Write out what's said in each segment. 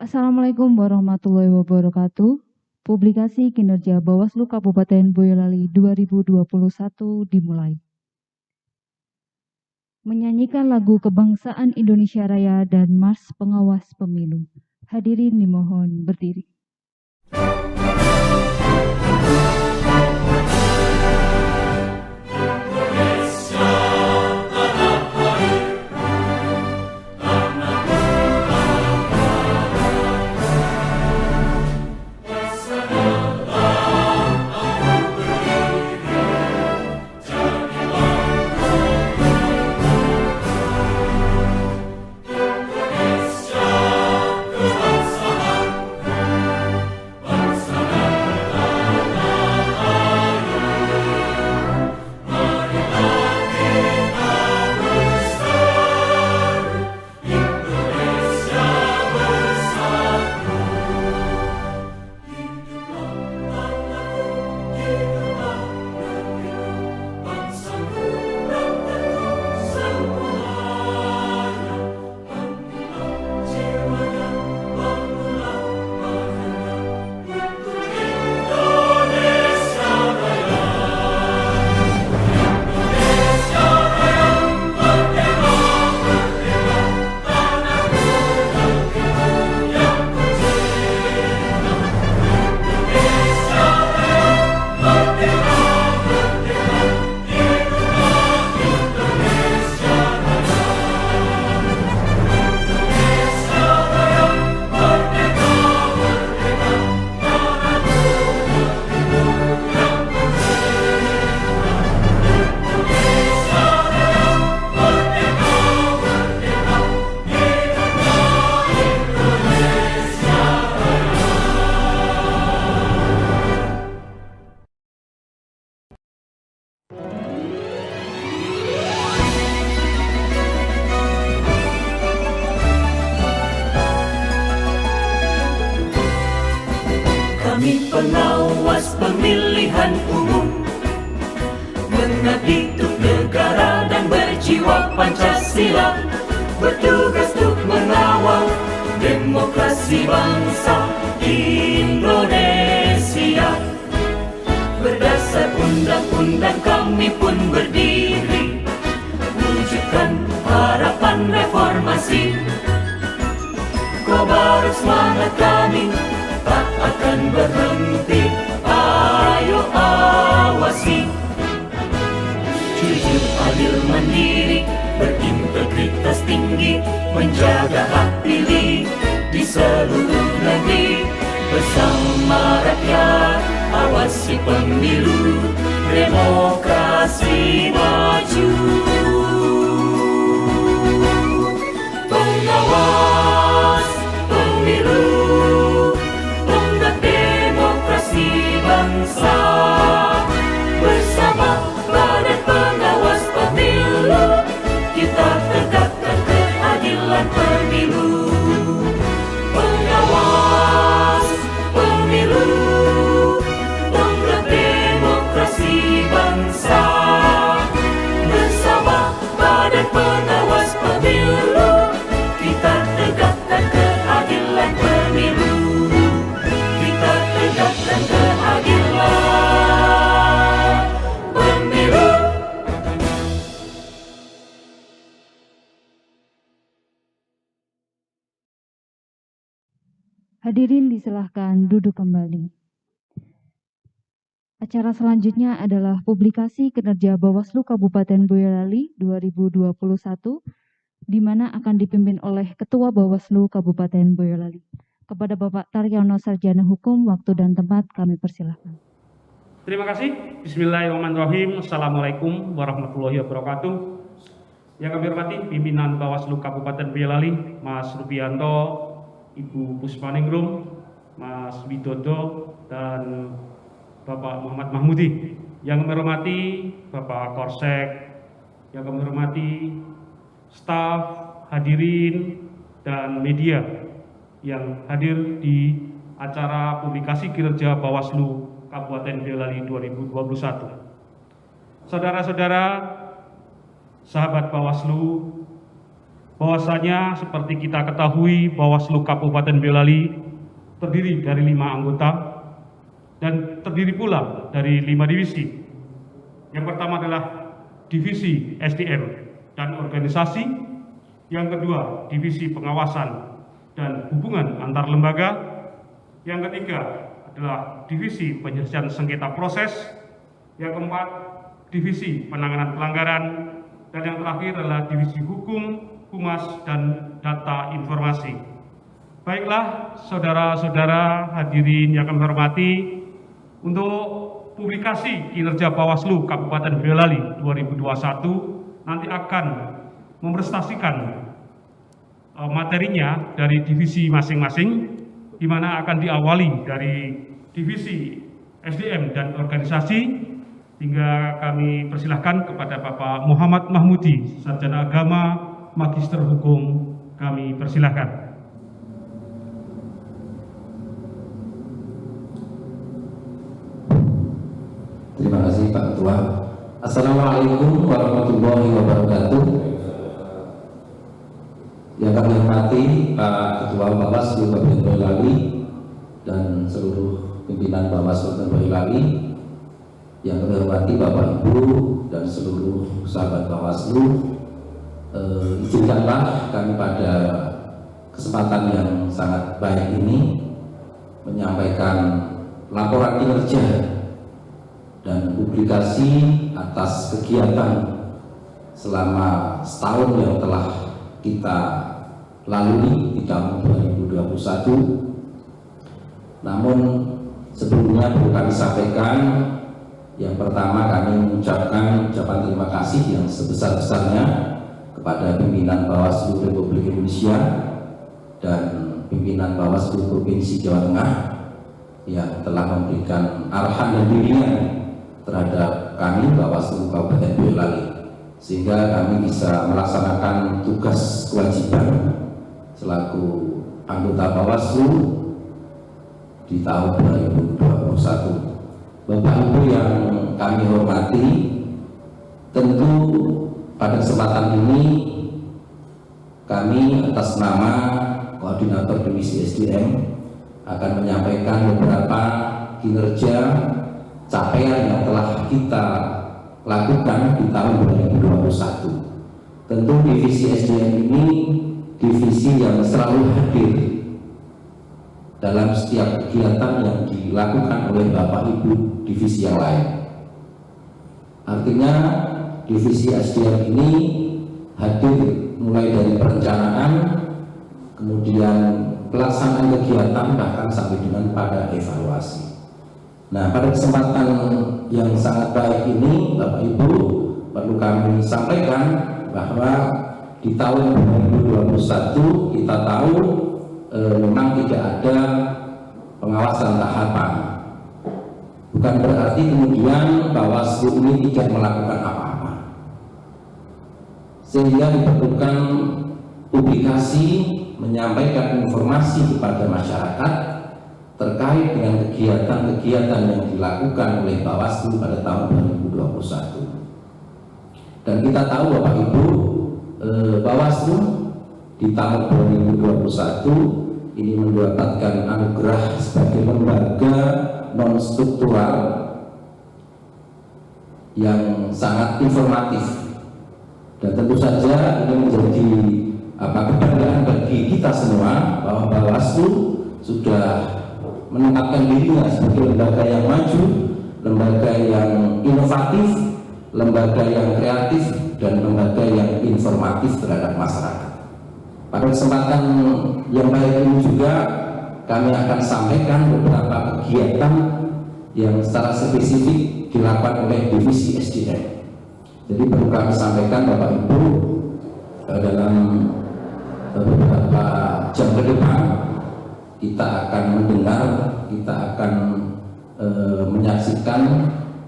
Assalamualaikum warahmatullahi wabarakatuh. Publikasi kinerja Bawaslu Kabupaten Boyolali 2021 dimulai. Menyanyikan lagu Kebangsaan Indonesia Raya dan Mars Pengawas Pemilu. Hadirin dimohon berdiri. Kami pengawas pemilihan umum, mengabdi untuk negara dan berjiwa Pancasila, bertugas untuk mengawal demokrasi bangsa Indonesia. Berdasar undang-undang kami pun berdiri, wujudkan harapan reformasi. Kobar semangat kami tak akan berhenti, ayo awasi. Jujur, adil, mandiri, berintegritas tinggi, menjaga hak pilih di seluruh negeri. Bersama rakyat, awasi pemilu, demokrasi maju. Pengawas pemilu, bangsa, bersama Badan Pengawas Pemilu, kita tegakkan keadilan pemilu. Pengawas pemilu, tonggak demokrasi bangsa, bersama Badan Pengawas Pemilu, kita tegakkan keadilan pemilu. Kita tegakkan keadilan pemilu. Hadirin disilahkan duduk kembali. Acara selanjutnya adalah publikasi kinerja Bawaslu Kabupaten Boyolali 2021, di mana akan dipimpin oleh Ketua Bawaslu Kabupaten Boyolali. Kepada Bapak Taryono Sarjana Hukum, waktu dan tempat kami persilahkan. Terima kasih. Bismillahirrahmanirrahim. Assalamualaikum warahmatullahi wabarakatuh. Yang kami hormati pimpinan Bawaslu Kabupaten Boyolali, Mas Rubianto, Ibu Puspaningrum, Mas Widodo, dan Bapak Muhammad Mahmudi. Yang kami hormati Bapak Korsek, yang kami hormati staf, hadirin, dan media yang hadir di acara publikasi kinerja Bawaslu Kabupaten Boyolali 2021. Saudara-saudara, sahabat Bawaslu, bahwasanya seperti kita ketahui Bawaslu Kabupaten Boyolali terdiri dari 5 anggota dan terdiri pula dari 5 divisi. Yang pertama adalah divisi SDM dan organisasi, yang kedua divisi pengawasan dan hubungan antar lembaga, yang ketiga adalah divisi penyelesaian sengketa proses, yang keempat divisi penanganan pelanggaran, dan yang terakhir adalah divisi hukum, humas, dan data informasi. Baiklah saudara-saudara hadirin yang kami hormati, untuk publikasi kinerja Bawaslu Kabupaten Boyolali 2021 nanti akan mepresentasikan materinya dari divisi masing-masing, di mana akan diawali dari divisi SDM dan organisasi, hingga kami persilahkan kepada Bapak Muhammad Mahmudi, Sarjana Agama, Magister Hukum, kami persilahkan. Terima kasih Pak Ketua. Assalamualaikum warahmatullahi wabarakatuh. Yang kami hormati Pak Ketua Bawaslu Kabupaten Boyolali dan seluruh pimpinan Bawaslu Kabupaten Boyolali, yang kami hormati Bapak Ibu dan seluruh sahabat Bawaslu, izinkanlah kami pada kesempatan yang sangat baik ini menyampaikan laporan kinerja dan publikasi atas kegiatan selama setahun yang telah kita lalui di tahun 2021. Namun sebelumnya perlu kami sampaikan, yang pertama kami mengucapkan ucapan terima kasih yang sebesar-besarnya kepada pimpinan Bawaslu Republik Indonesia dan pimpinan Bawaslu Provinsi Jawa Tengah yang telah memberikan arahan dan bimbingan terhadap kami Bawaslu Kabupaten Boyolali, sehingga kami bisa melaksanakan tugas kewajiban selaku anggota Bawaslu di tahun 2021. Bapak Ibu yang kami hormati, tentu pada kesempatan ini kami atas nama Koordinator Divisi SDM akan menyampaikan beberapa kinerja capaian yang telah kita lakukan di tahun 2021. Tentu divisi SDM ini divisi yang selalu hadir dalam setiap kegiatan yang dilakukan oleh Bapak Ibu divisi yang lain. Artinya divisi SDM ini hadir mulai dari perencanaan, kemudian pelaksanaan kegiatan, bahkan sampai dengan pada evaluasi. Nah, pada kesempatan yang sangat baik ini, Bapak Ibu, perlu kami sampaikan bahwa di tahun 2021 kita tahu memang tidak ada pengawasan tahapan. Bukan berarti kemudian Bawaslu ini tidak melakukan apa-apa. Sehingga diperlukan publikasi menyampaikan informasi kepada masyarakat terkait dengan kegiatan-kegiatan yang dilakukan oleh Bawaslu pada tahun 2021. Dan kita tahu Bapak Ibu, Bawaslu di tahun 2021 ini mendapatkan anugerah sebagai lembaga non-struktural yang sangat informatif. Dan tentu saja ini menjadi kebanggaan bagi kita semua bahwa Bawaslu sudah menempatkan dirinya sebagai lembaga yang maju, lembaga yang inovatif, lembaga yang kreatif, dan lembaga yang informatif terhadap masyarakat. Pada kesempatan yang baik ini juga kami akan sampaikan beberapa kegiatan yang secara spesifik dilakukan oleh divisi SDM. Jadi perlu kami sampaikan Bapak Ibu, dalam beberapa jam ke depan kita akan mendengar, kita akan menyaksikan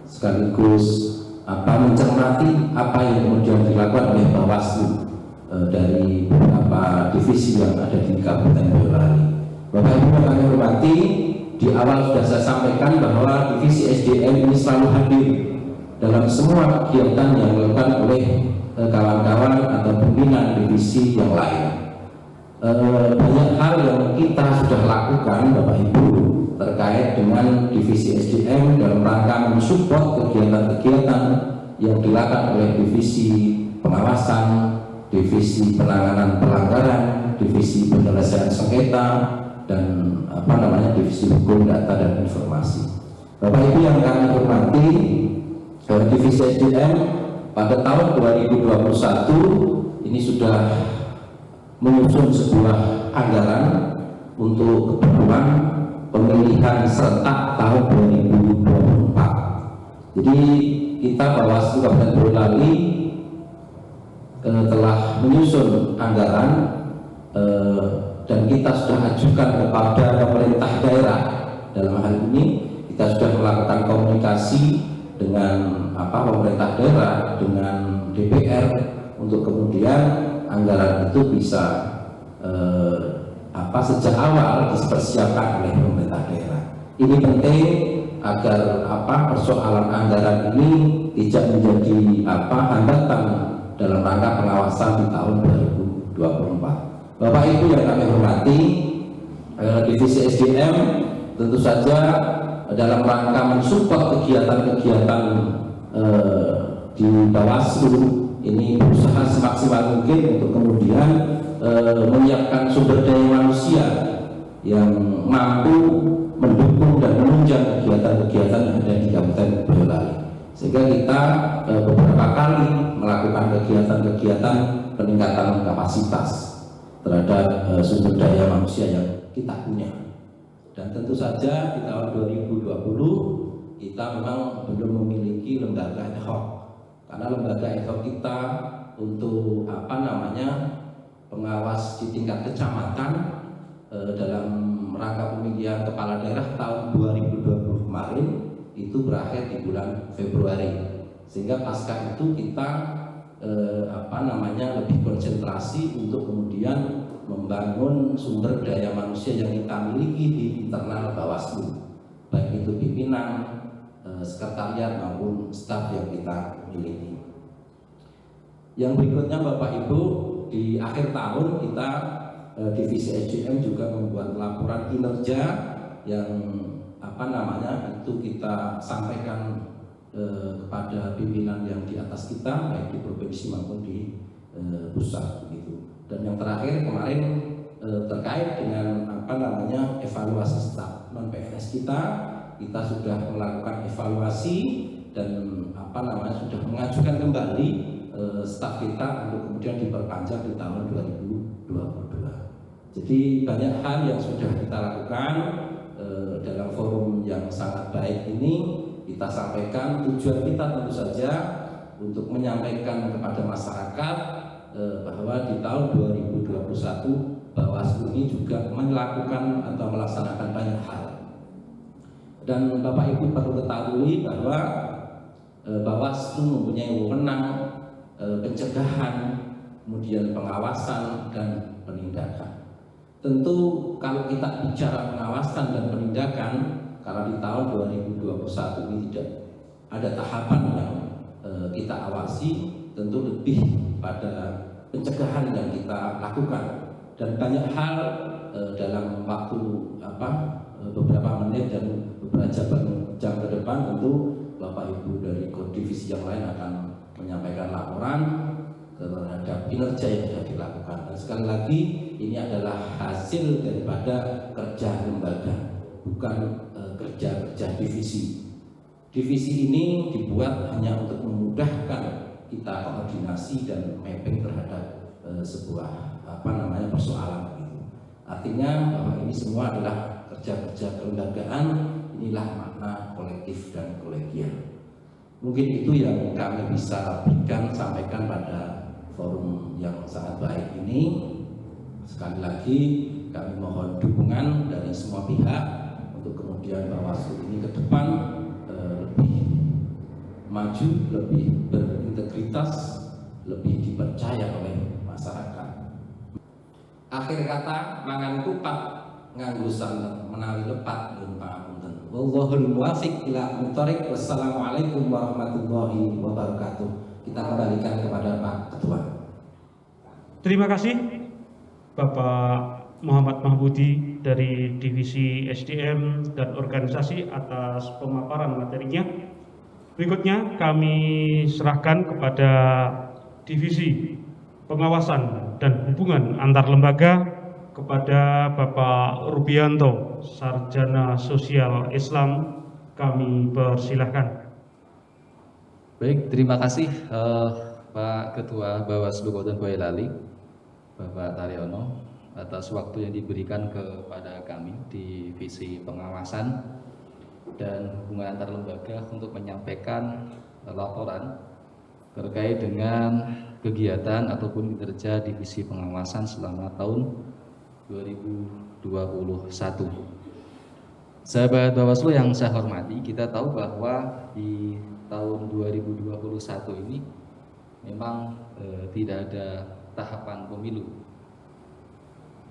sekaligus mencermati apa yang kemudian dilakukan oleh Bawaslu dari beberapa divisi yang ada di Kabupaten Boyolali. Bapak Ibu yang kami hormati, di awal sudah saya sampaikan bahwa divisi SDM ini selalu hadir dalam semua kegiatan yang dilakukan oleh kawan-kawan atau pimpinan divisi yang lain. Banyak hal yang kita sudah lakukan Bapak Ibu terkait dengan divisi SDM dalam rangka mensupport kegiatan-kegiatan yang dilakukan oleh divisi pengawasan, divisi penanganan pelanggaran, divisi penyelesaian sengketa, dan divisi hukum data dan informasi. Bapak Ibu yang kami hormati, divisi SDM pada tahun 2021 ini sudah menyusun sebuah anggaran untuk keperluan pemilihan serentak tahun 2024. Jadi kita Bawaslu Kabupaten Boyolali telah menyusun anggaran dan kita sudah ajukan kepada pemerintah daerah. Dalam hal ini kita sudah melakukan komunikasi dengan pemerintah daerah, dengan DPR untuk kemudian anggaran itu bisa sejak awal dipersiapkan oleh pemerintah daerah. Ini penting agar persoalan anggaran ini tidak menjadi hambatan dalam rangka pengawasan di tahun 2024. Bapak Ibu yang kami hormati, divisi SDM tentu saja dalam rangka mensupport kegiatan-kegiatan di Bawaslu ini berusaha semaksimal mungkin untuk kemudian menyiapkan sumber daya manusia yang mampu mendukung dan menunjang kegiatan-kegiatan yang ada di Kabupaten Boyolali. Sehingga kita beberapa kali melakukan kegiatan-kegiatan peningkatan kapasitas terhadap sumber daya manusia yang kita punya. Dan tentu saja di tahun 2020 kita memang belum memiliki lembaga ad hoc. Karena lembaga ad hoc kita untuk pengawas di tingkat kecamatan dalam rangka pemilihan kepala daerah tahun 2020 kemarin itu berakhir di bulan Februari. Sehingga pasca itu kita lebih konsentrasi untuk kemudian membangun sumber daya manusia yang kita miliki di internal Bawaslu, baik itu pimpinan, sekretariat maupun staf yang kita miliki. Yang berikutnya Bapak Ibu, di akhir tahun kita divisi SDM juga membuat laporan kinerja yang itu kita sampaikan kepada pimpinan yang di atas kita, baik di provinsi maupun di pusat begitu. Dan yang terakhir kemarin terkait dengan evaluasi staf non PNS kita sudah melakukan evaluasi dan sudah mengajukan kembali staf kita untuk kemudian diperpanjang di tahun 2022. Jadi banyak hal yang sudah kita lakukan dalam forum yang sangat baik ini. Kita sampaikan tujuan kita tentu saja untuk menyampaikan kepada masyarakat bahwa di tahun 2021 Bawaslu ini juga melakukan atau melaksanakan banyak hal. Dan Bapak Ibu perlu ketahui bahwa Bawaslu mempunyai wewenang pencegahan, kemudian pengawasan dan penindakan. Tentu kalau kita bicara pengawasan dan penindakan, karena di tahun 2021 ini tidak ada tahapan yang kita awasi, tentu lebih pada pencegahan yang kita lakukan. Dan banyak hal dalam waktu beberapa menit dan beberapa jam ke depan tentu Bapak Ibu dari divisi yang lain akan menyampaikan laporan terhadap kinerja yang sudah dilakukan. Dan sekali lagi ini adalah hasil daripada kerja lembaga, bukan kerja divisi. Divisi ini dibuat hanya untuk memudahkan kita koordinasi dan mapping terhadap sebuah persoalan gitu. Artinya bahwa ini semua adalah kerja-kerja kelembagaan, inilah makna kolektif dan kolegial. Mungkin itu yang kami bisa berikan, sampaikan pada forum yang sangat baik ini. Sekali lagi kami mohon dukungan dari semua pihak untuk kemudian Bawaslu ini ke depan lebih maju, lebih berintegritas, lebih dipercaya oleh masyarakat. Akhir kata, mangan kupat nganggo santen menawi lepat nyuwun pangapunten. Wallahul muwaffiq ila muthoriq. Wassalamualaikum warahmatullahi wabarakatuh. kita kembalikan kepada Pak Ketua. Terima kasih Bapak Muhammad Mahbudi dari Divisi SDM dan Organisasi atas pemaparan materinya. Berikutnya kami serahkan kepada Divisi Pengawasan dan Hubungan Antar Lembaga kepada Bapak Rubianto, Sarjana Sosial Islam. Kami persilahkan. Baik, terima kasih Pak Ketua Bawaslu Kabupaten Boyolali, Bapak Taryono, atas waktu yang diberikan kepada kami di Divisi Pengawasan dan Hubungan Antar Lembaga untuk menyampaikan laporan terkait dengan kegiatan ataupun kinerja Divisi Pengawasan selama tahun 2021. Sahabat Bawaslu yang saya hormati, kita tahu bahwa di tahun 2021 ini memang tidak ada tahapan pemilu.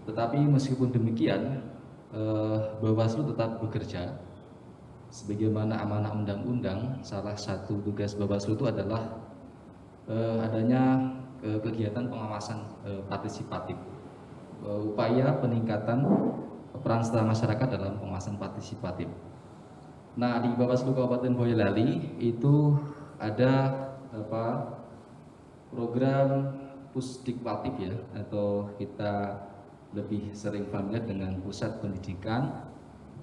Tetapi meskipun demikian, Bawaslu tetap bekerja sebagaimana amanah undang-undang. Salah satu tugas Bawaslu itu adalah adanya kegiatan pengawasan partisipatif, upaya peningkatan peran serta masyarakat dalam pengawasan partisipatif. Nah, di Bawaslu Kabupaten Boyolali itu ada program Pusdikpatif ya, atau kita lebih sering familiar dengan Pusat Pendidikan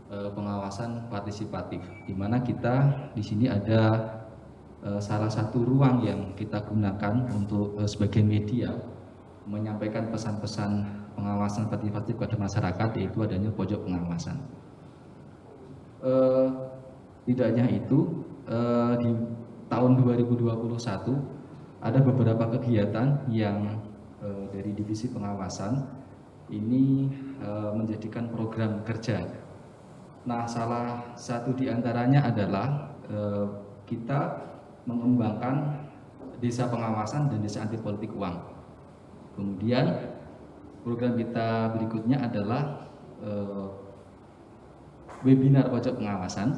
Pengawasan Partisipatif, di mana kita di sini ada salah satu ruang yang kita gunakan untuk sebagai media menyampaikan pesan-pesan pengawasan partisipatif kepada masyarakat, yaitu adanya pojok pengawasan. Tidak hanya itu, di tahun 2021 ada beberapa kegiatan yang dari Divisi Pengawasan ini menjadikan program kerja. Nah, salah satu di antaranya adalah kita mengembangkan desa pengawasan dan desa anti politik uang. Kemudian program kita berikutnya adalah webinar pojok pengawasan.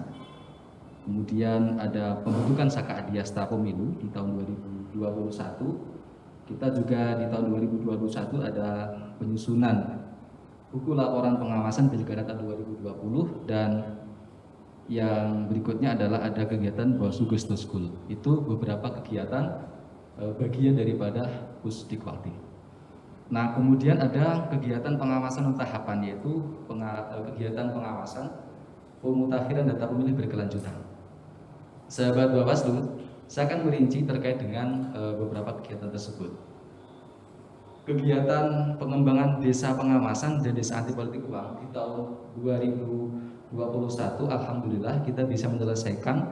Kemudian ada pembentukan Saka Adiasta Pemilu di tahun 2021. Kita juga di tahun 2021 ada penyusunan buku laporan pengawasan pilkada tahun 2020, dan yang berikutnya adalah ada kegiatan Bawaslu Goes to School. Itu beberapa kegiatan bagian daripada Pusdikpatif. Nah, kemudian ada kegiatan pengawasan tahapan, yaitu kegiatan pengawasan pemutakhiran data pemilih berkelanjutan. Sahabat Bawaslu, saya akan merinci terkait dengan beberapa kegiatan tersebut. Kegiatan pengembangan desa pengawasan dan desa anti politik uang di tahun 2021, alhamdulillah kita bisa menyelesaikan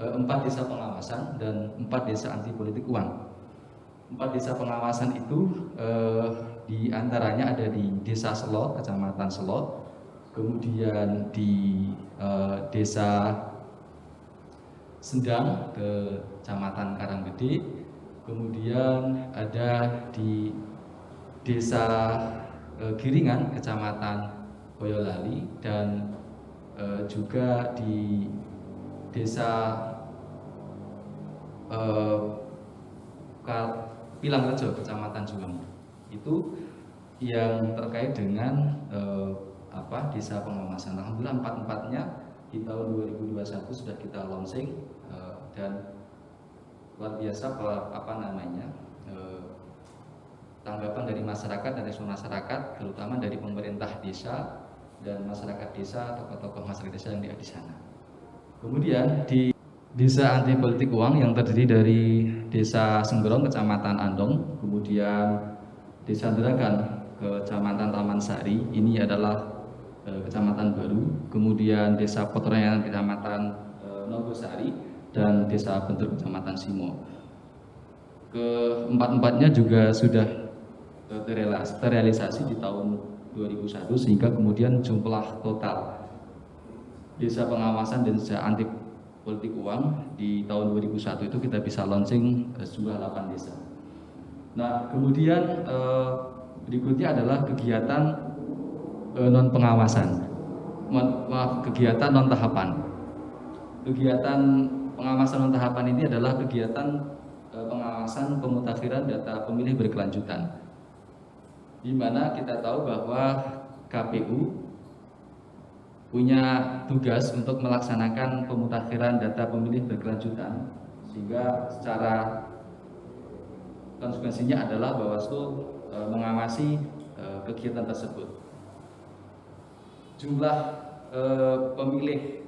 4 desa pengawasan dan 4 desa anti politik uang. 4 desa pengawasan itu di antaranya ada di Desa Selo, Kecamatan Selo, kemudian di Desa Sendang, Kecamatan Karanggede, kemudian ada di Desa Giringan, Kecamatan Boyolali, dan juga di Desa Pilangrejo, Kecamatan Juang. Itu yang terkait dengan desa pengawasan. Alhamdulillah 4-4-nya di tahun 2021 sudah kita launching, dan luar biasa tanggapan dari masyarakat dan respon masyarakat, terutama dari pemerintah desa dan masyarakat desa, tokoh-tokoh masyarakat desa yang ada di sana. Kemudian di Desa Anti Politik Uang yang terdiri dari Desa Senggerong, Kecamatan Andong, kemudian Desa Deragan, Kecamatan Taman Sari, ini adalah Kecamatan Baru, kemudian Desa Potorenan, Kecamatan Nogosari, dan Desa Bentur, Kecamatan Simo. Keempat-empatnya juga sudah terrealisasi di tahun 2001, sehingga kemudian jumlah total desa pengawasan dan desa anti politik uang di tahun 2001 itu kita bisa launching jumlah 8 desa. Nah, kemudian berikutnya adalah kegiatan non pengawasan, kegiatan non tahapan. Kegiatan pengawasan non tahapan ini adalah kegiatan pengawasan pengawasan pemutakhiran data pemilih berkelanjutan, di mana kita tahu bahwa KPU punya tugas untuk melaksanakan pemutakhiran data pemilih berkelanjutan, sehingga secara konsekuensinya adalah Bawaslu mengawasi kegiatan tersebut. Jumlah pemilih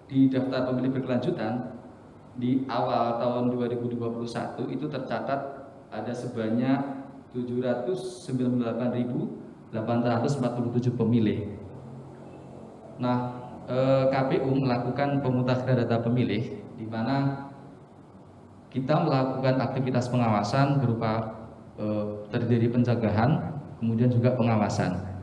di daftar pemilih berkelanjutan di awal tahun 2021 itu tercatat ada sebanyak 798.847 pemilih. Nah, KPU melakukan pemutakhiran data pemilih, di mana kita melakukan aktivitas pengawasan berupa terdiri pencegahan, kemudian juga pengawasan.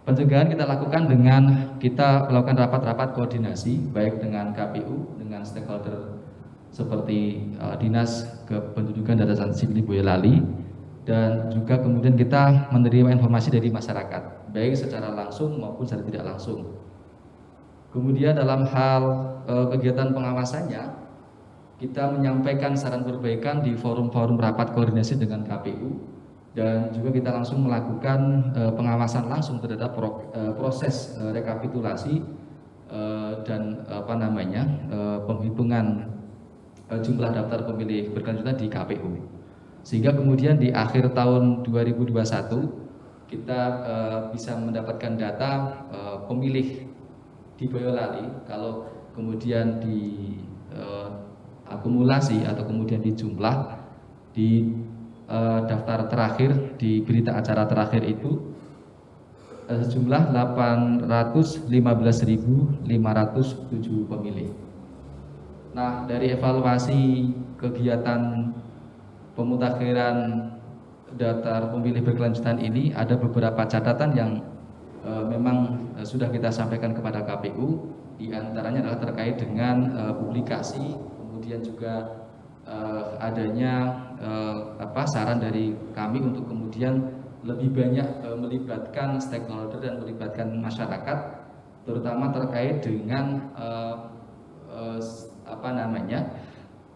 Pencegahan kita lakukan dengan kita melakukan rapat-rapat koordinasi baik dengan KPU, dengan stakeholder seperti Dinas Kependudukan dan Catatan Sipil Boyolali, dan juga kemudian kita menerima informasi dari masyarakat baik secara langsung maupun secara tidak langsung. Kemudian dalam hal kegiatan pengawasannya, kita menyampaikan saran perbaikan di forum-forum rapat koordinasi dengan KPU, dan juga kita langsung melakukan pengawasan langsung terhadap proses rekapitulasi dan penghitungan jumlah daftar pemilih berkelanjutan di KPU. Sehingga kemudian di akhir tahun 2021 kita bisa mendapatkan data pemilih di Boyolali. Kalau kemudian di akumulasi atau kemudian dijumlah di daftar terakhir, di berita acara terakhir itu sejumlah 815.507 pemilih. Nah, dari evaluasi kegiatan pemutakhiran daftar pemilih berkelanjutan ini ada beberapa catatan yang memang sudah kita sampaikan kepada KPU. Di antaranya adalah terkait dengan publikasi, kemudian juga adanya saran dari kami untuk kemudian lebih banyak melibatkan stakeholder dan melibatkan masyarakat, terutama terkait dengan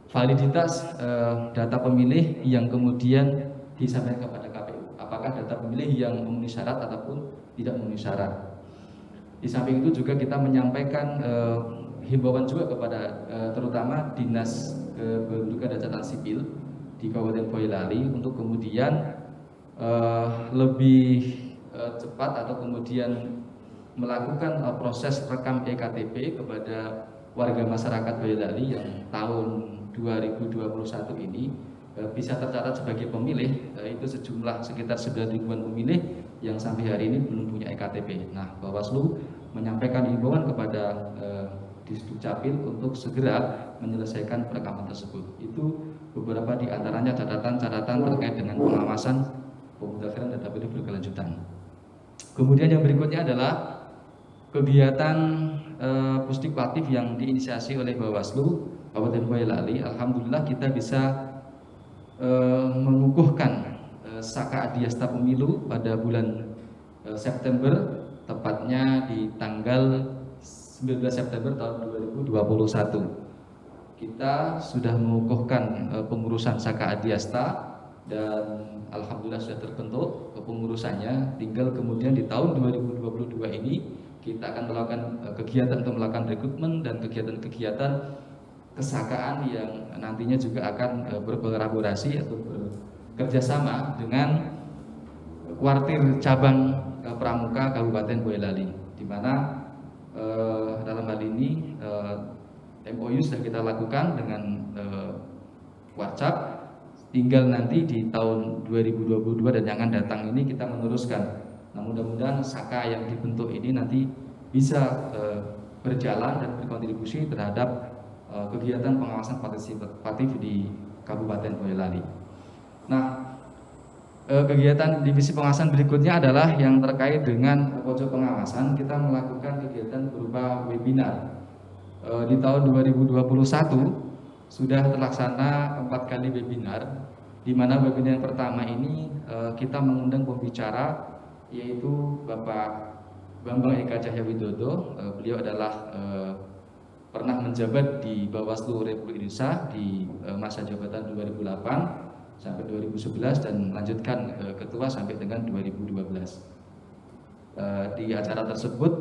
validitas data pemilih yang kemudian disampaikan kepada KPU. Apakah data pemilih yang memenuhi syarat ataupun tidak memenuhi syarat. Di samping itu juga kita menyampaikan himbauan juga kepada terutama Dinas Kependudukan dan Catatan Sipil di Kabupaten Boyolali untuk kemudian lebih cepat atau kemudian melakukan proses rekam EKTP kepada warga masyarakat Boyolali yang tahun 2021 ini bisa tercatat sebagai pemilih, itu sejumlah sekitar 9 ribuan pemilih yang sampai hari ini belum punya EKTP. Nah, Bawaslu menyampaikan himbauan kepada Disdukcapil untuk segera menyelesaikan perekaman tersebut. Itu beberapa di antaranya catatan-catatan terkait dengan pengawasan pemutakhiran data pemilih berkelanjutan. Kemudian yang berikutnya adalah kegiatan pusdikwatif yang diinisiasi oleh Bawaslu Kabupaten Boyolali. Alhamdulillah kita bisa mengukuhkan Saka Adiasta Pemilu pada bulan September, tepatnya di tanggal 19 September tahun 2021. Kita sudah mengukuhkan pengurusan Saka Adiasta dan alhamdulillah sudah terbentuk kepengurusannya. Tinggal kemudian di tahun 2022 ini kita akan melakukan kegiatan untuk melakukan rekrutmen dan kegiatan-kegiatan kesakaan yang nantinya juga akan berkolaborasi atau bekerjasama dengan kuartir cabang Pramuka Kabupaten Boyolali, di mana dalam hal ini MOU sudah kita lakukan dengan Warcap. Tinggal nanti di tahun 2022 dan yang akan datang ini kita meneruskan. Nah, mudah-mudahan Saka yang dibentuk ini nanti bisa berjalan dan berkontribusi terhadap kegiatan pengawasan partisipatif di Kabupaten Boyolali. Nah, kegiatan divisi pengawasan berikutnya adalah yang terkait dengan pojok pengawasan. Kita melakukan kegiatan berupa webinar. Di tahun 2021 sudah terlaksana 4 kali webinar, di mana webinar yang pertama ini kita mengundang pembicara yaitu Bapak Bambang Eka Cahyawidodo. Beliau adalah pernah menjabat di Bawaslu Republik Indonesia di masa jabatan 2008 sampai 2011 dan melanjutkan ketua sampai dengan 2012. Di acara tersebut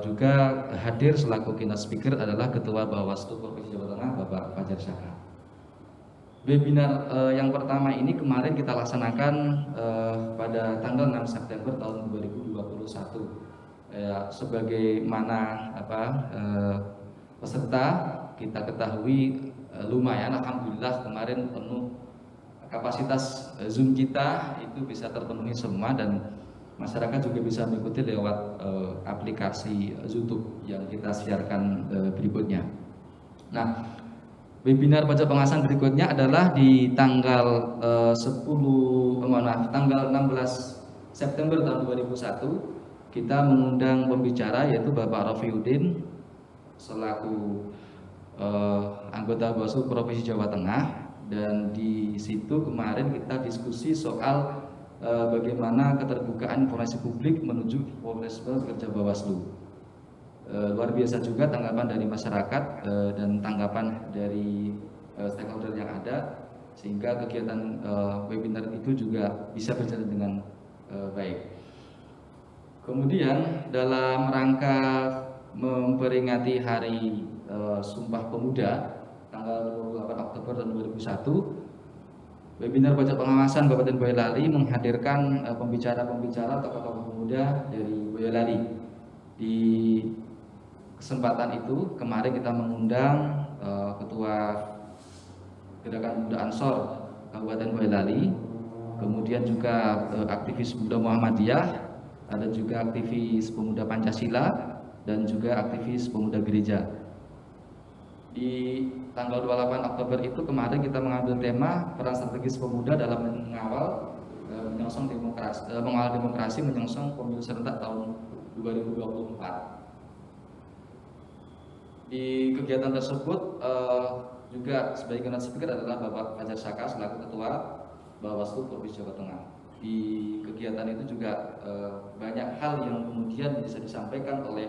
juga hadir selaku keynote speaker adalah Ketua Bawaslu Provinsi Jawa Tengah Bapak Fajar Syaka. Webinar yang pertama ini kemarin kita laksanakan pada tanggal 6 September tahun 2021. Sebagaimana peserta kita ketahui lumayan, alhamdulillah kemarin penuh, kapasitas Zoom kita itu bisa terpenuhi semua dan masyarakat juga bisa mengikuti lewat aplikasi YouTube yang kita siarkan berikutnya. Nah, webinar pajak pengawasan berikutnya adalah di tanggal tanggal 16 September tahun 2001 kita mengundang pembicara yaitu Bapak Rofiuddin selaku anggota Bawaslu Provinsi Jawa Tengah, dan di situ kemarin kita diskusi soal bagaimana keterbukaan informasi publik menuju profesional kerja Bawaslu. Luar biasa juga tanggapan dari masyarakat dan tanggapan dari stakeholder yang ada, sehingga kegiatan webinar itu juga bisa berjalan dengan baik. Kemudian dalam rangka memperingati Hari Sumpah Pemuda tanggal 28 Oktober tahun 2001, webinar pajak pengawasan Kabupaten Boyolali menghadirkan pembicara-pembicara tokoh-tokoh pemuda dari Boyolali. Di kesempatan itu kemarin kita mengundang Ketua Gerakan Pemuda Ansor Kabupaten Boyolali, kemudian juga aktivis pemuda Muhammadiyah, ada juga aktivis pemuda Pancasila, dan juga aktivis pemuda gereja. Di tanggal 28 Oktober itu kemarin kita mengambil tema peran strategis pemuda dalam mengawal demokrasi menyongsong pemilu serentak tahun 2024. Di kegiatan tersebut juga sebagai keynote speaker adalah Bapak Fajar Syaka selaku Ketua Bawaslu Provinsi Jawa Tengah. Di kegiatan itu juga banyak hal yang kemudian bisa disampaikan oleh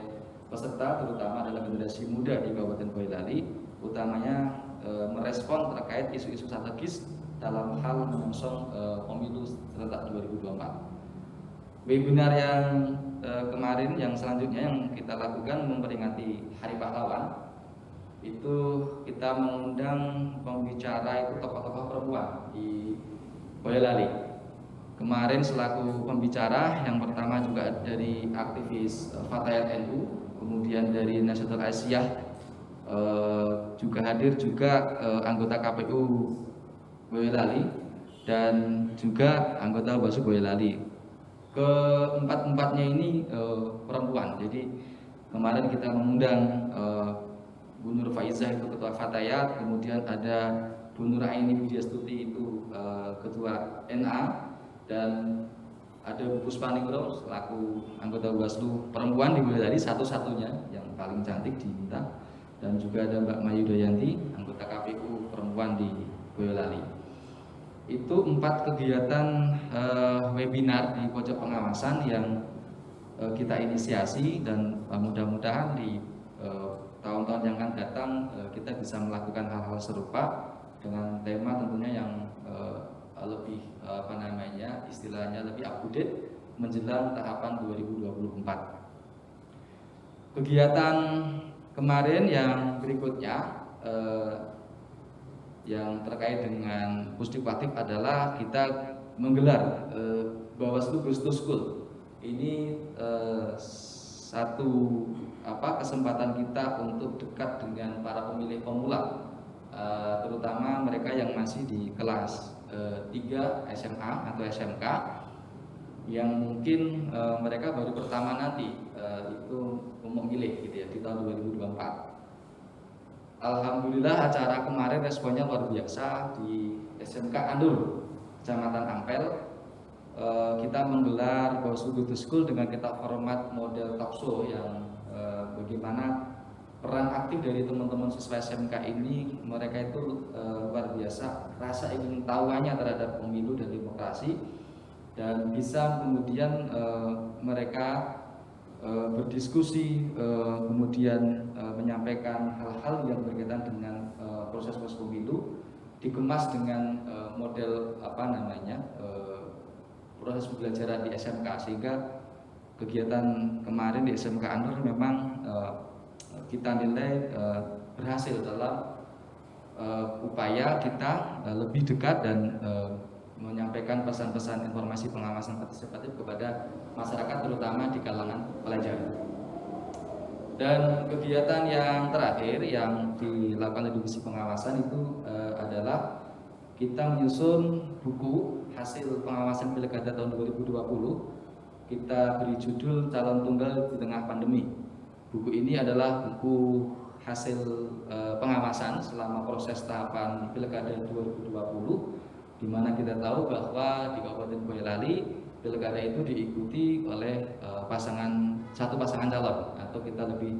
peserta, terutama adalah generasi muda di Kabupaten Boyolali, utamanya merespon terkait isu-isu strategis dalam hal menyongsong pemilu serentak 2024. Webinar yang kemarin yang selanjutnya yang kita lakukan memperingati Hari Pahlawan, itu kita mengundang pembicara itu tokoh-tokoh perempuan di Boyolali. Kemarin selaku pembicara yang pertama juga dari aktivis Fatayat NU, kemudian dari Nasional Asia juga hadir juga anggota KPU Boyolali dan juga anggota Bawaslu Boyolali. Keempat-empatnya ini perempuan. Jadi kemarin kita mengundang Bu Nur Faizah itu Ketua Fatayat, kemudian ada Bu Nur Aini Budiastuti itu Ketua NA, dan ada Bu Puspaningrum selaku anggota Bawaslu perempuan di Boyolali, satu-satunya yang paling cantik diminta, dan juga ada Mbak Mayu Dayanti anggota KPU perempuan di Boyolali. Itu 4 kegiatan webinar di pojok pengawasan yang kita inisiasi, dan mudah-mudahan di tahun-tahun yang akan datang kita bisa melakukan hal-hal serupa dengan tema tentunya yang lebih istilahnya lebih up to date menjelang tahapan 2024. Kegiatan kemarin yang berikutnya yang terkait dengan Pusdikwatif adalah kita menggelar Bawaslu Ghost to School. Ini satu kesempatan kita untuk dekat dengan para pemilih pemula, terutama mereka yang masih di kelas 3 SMA atau SMK, yang mungkin mereka baru pertama nanti itu memilih gitu ya di tahun 2024. Alhamdulillah acara kemarin responnya luar biasa di SMK Andul, Kecamatan Ampel. Kita menggelar Bawaslu Go to School dengan kita format model talk show yang bagaimana peran aktif dari teman-teman siswa SMK ini, mereka itu luar biasa rasa ingin tahuannya terhadap pemilu dan demokrasi, dan bisa kemudian mereka berdiskusi, kemudian menyampaikan hal-hal yang berkaitan dengan proses-proses pemilu, dikemas dengan model proses pembelajaran di SMK, sehingga kegiatan kemarin di SMK Anur memang kita nilai berhasil dalam upaya kita lebih dekat dan menyampaikan pesan-pesan informasi pengawasan partisipatif kepada masyarakat, terutama di kalangan pelajar. Dan kegiatan yang terakhir yang dilakukan oleh divisi pengawasan itu adalah kita menyusun buku hasil pengawasan Pilkada tahun 2020. Kita beri judul Calon Tunggal di Tengah Pandemi. Buku ini adalah buku hasil pengawasan selama proses tahapan Pilkada 2020, di mana kita tahu bahwa di Kabupaten Boyolali Pilkada itu diikuti oleh satu pasangan calon, atau kita lebih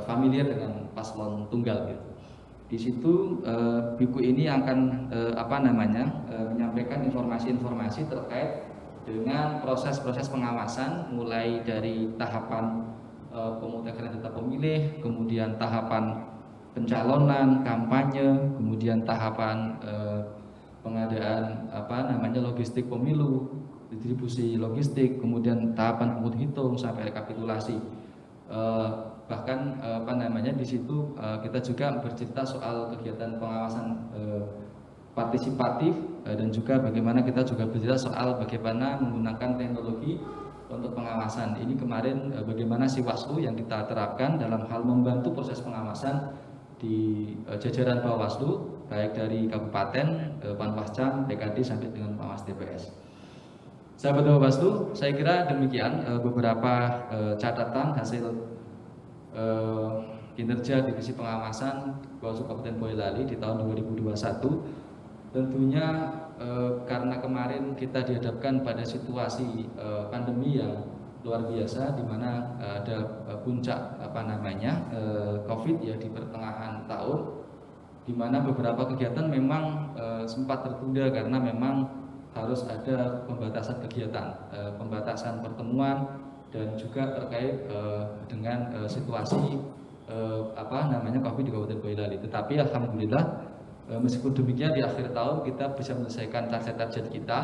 familiar dengan paslon tunggal gitu. Di situ buku ini akan menyampaikan informasi-informasi terkait dengan proses-proses pengawasan, mulai dari tahapan pemutakhiran data pemilih, kemudian tahapan pencalonan, kampanye, kemudian tahapan pengadaan logistik pemilu, distribusi logistik, kemudian tahapan pungut hitung sampai rekapitulasi. Bahkan di situ kita juga bercerita soal kegiatan pengawasan partisipatif, dan juga bagaimana kita juga bercerita soal bagaimana menggunakan teknologi untuk pengawasan. Ini kemarin bagaimana Siwaslu yang kita terapkan dalam hal membantu proses pengawasan di jajaran Bawaslu, baik dari Kabupaten, Panwascam, DKD sampai dengan Pengawas TPS. Sahabat Bawaslu, saya kira demikian beberapa catatan hasil kinerja divisi pengawasan Bawaslu Kabupaten Boyolali di tahun 2021. Tentunya karena kemarin kita dihadapkan pada situasi pandemi yang luar biasa, di mana ada puncak COVID ya di pertengahan tahun, di mana beberapa kegiatan memang sempat tertunda karena memang harus ada pembatasan kegiatan, pembatasan pertemuan, dan juga terkait dengan situasi COVID di Kabupaten Boyolali. Tetapi alhamdulillah, meskipun demikian di akhir tahun kita bisa menyelesaikan target-target kita,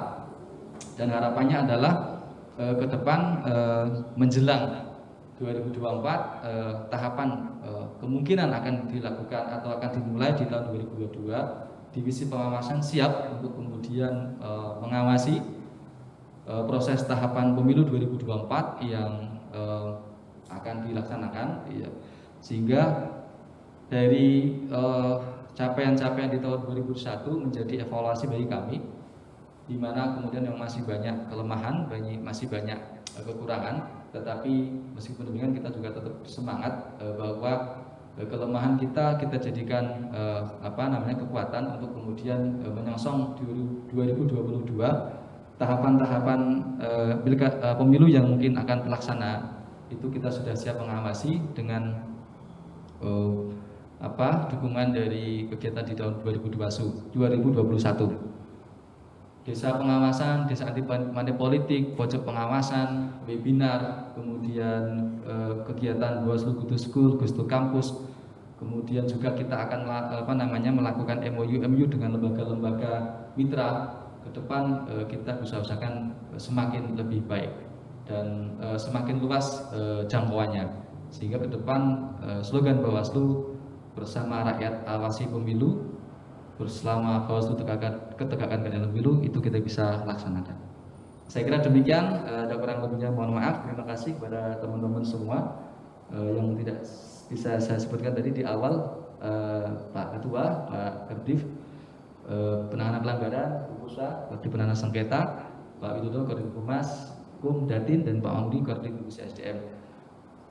dan harapannya adalah ke depan menjelang 2024 tahapan kemungkinan akan dilakukan atau akan dimulai di tahun 2022. Divisi pengawasan siap untuk kemudian mengawasi proses tahapan pemilu 2024 yang akan dilaksanakan, sehingga dari capaian-capaian di tahun 2021 menjadi evaluasi bagi kami, di mana kemudian yang masih banyak kelemahan, masih banyak kekurangan, tetapi meskipun demikian kita juga tetap semangat bahwa kelemahan kita jadikan kekuatan untuk kemudian menyongsong 2022 tahapan-tahapan pemilu yang mungkin akan terlaksana. Itu kita sudah siap mengawasi dengan dukungan dari kegiatan di tahun 2021. Desa pengawasan, desa anti money politik, pojok pengawasan, webinar, kemudian kegiatan Bawaslu Go to School, Go to Campus, kemudian juga kita akan melakukan MOU dengan lembaga-lembaga mitra. Ke depan kita bisa usahakan semakin lebih baik dan semakin luas jangkauannya, sehingga ke depan slogan Bawaslu bersama rakyat awasi pemilu, bersama Bawaslu ketegakkan keadilan pemilu, itu kita bisa laksanakan. Saya kira demikian, ada kurang lebihnya mohon maaf. Terima kasih kepada teman-teman semua yang tidak bisa saya sebutkan tadi di awal, Pak Ketua, Pak Kerdif, penanganan pelanggaran, Bu Pusat, Kordif penanganan sengketa, Pak Widodo, Kordif Humas, Kum, Datin, dan Pak Ongdi, Kordif Divisi SDM.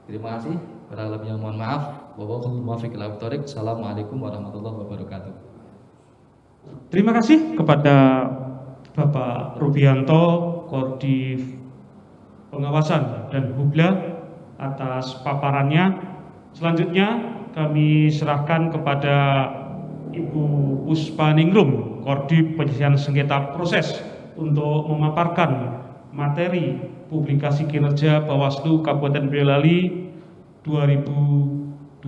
Terima kasih, kurang lebihnya mohon maaf. Assalamualaikum warahmatullahi wabarakatuh. Terima kasih kepada Bapak Rubianto, Kordif Pengawasan dan Hubla atas paparannya. Selanjutnya kami serahkan kepada Ibu Puspa Ningrum, Kordif Penyelesaian Sengketa Proses, untuk memaparkan materi publikasi kinerja Bawaslu Kabupaten Boyolali 2021.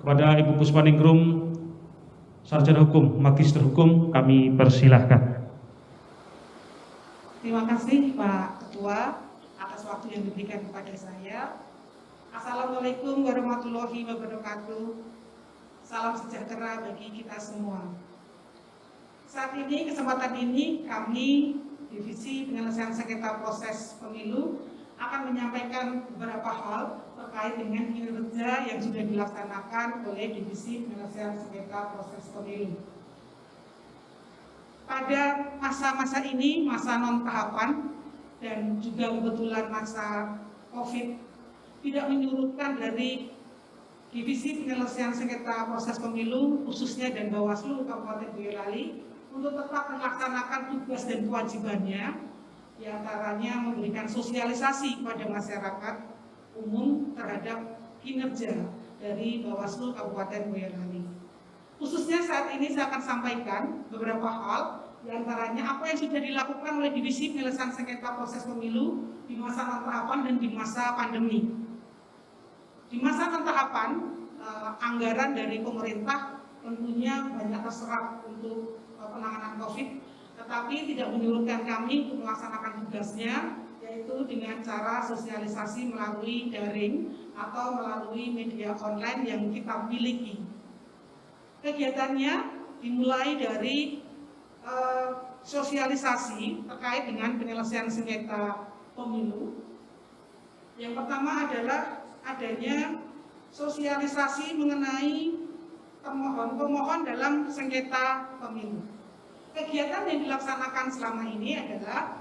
Kepada Ibu Puspaningrum, Sarjana Hukum, Magister Hukum, kami persilahkan. Terima kasih Pak Ketua atas waktu yang diberikan kepada saya. Assalamualaikum warahmatullahi wabarakatuh. Salam sejahtera bagi kita semua. Saat ini, kesempatan ini, kami Divisi Penyelesaian Sengketa Proses Pemilu akan menyampaikan beberapa hal terkait dengan kinerja yang sudah dilaksanakan oleh Divisi Penyelesaian Sengketa Proses Pemilu. Pada masa-masa ini, masa non-tahapan, dan juga kebetulan masa COVID, tidak menyurutkan dari Divisi Penyelesaian Sengketa Proses Pemilu, khususnya dan Bawaslu Kabupaten Boyolali, untuk tetap melaksanakan tugas dan kewajibannya, diantaranya memberikan sosialisasi kepada masyarakat umum terhadap kinerja dari Bawaslu Kabupaten Boyolali. Khususnya saat ini saya akan sampaikan beberapa hal, diantaranya apa yang sudah dilakukan oleh Divisi Penyelesaian Sengketa Proses Pemilu di masa non-tahapan dan di masa pandemi. Di masa non-tahapan, anggaran dari pemerintah tentunya banyak terserap untuk penanganan COVID, tetapi tidak menyurutkan kami untuk melaksanakan tugasnya, yaitu dengan cara sosialisasi melalui daring atau melalui media online yang kita miliki. Kegiatannya dimulai dari sosialisasi terkait dengan penyelesaian sengketa pemilu. Yang pertama adalah adanya sosialisasi mengenai pemohon dalam sengketa pemilu. Kegiatan yang dilaksanakan selama ini adalah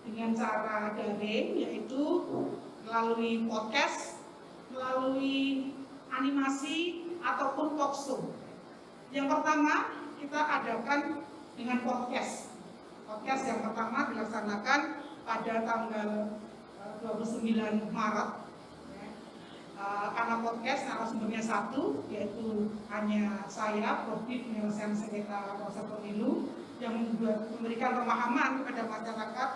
dengan cara daring, yaitu melalui podcast, melalui animasi, ataupun talkshow. Yang pertama, kita adakan dengan podcast. Podcast yang pertama dilaksanakan pada tanggal 29 Maret. Karena podcast narasumbernya satu, yaitu hanya saya, Profit Penyelesaian Sengketa Proses Pemilu, yang memberikan pemahaman kepada masyarakat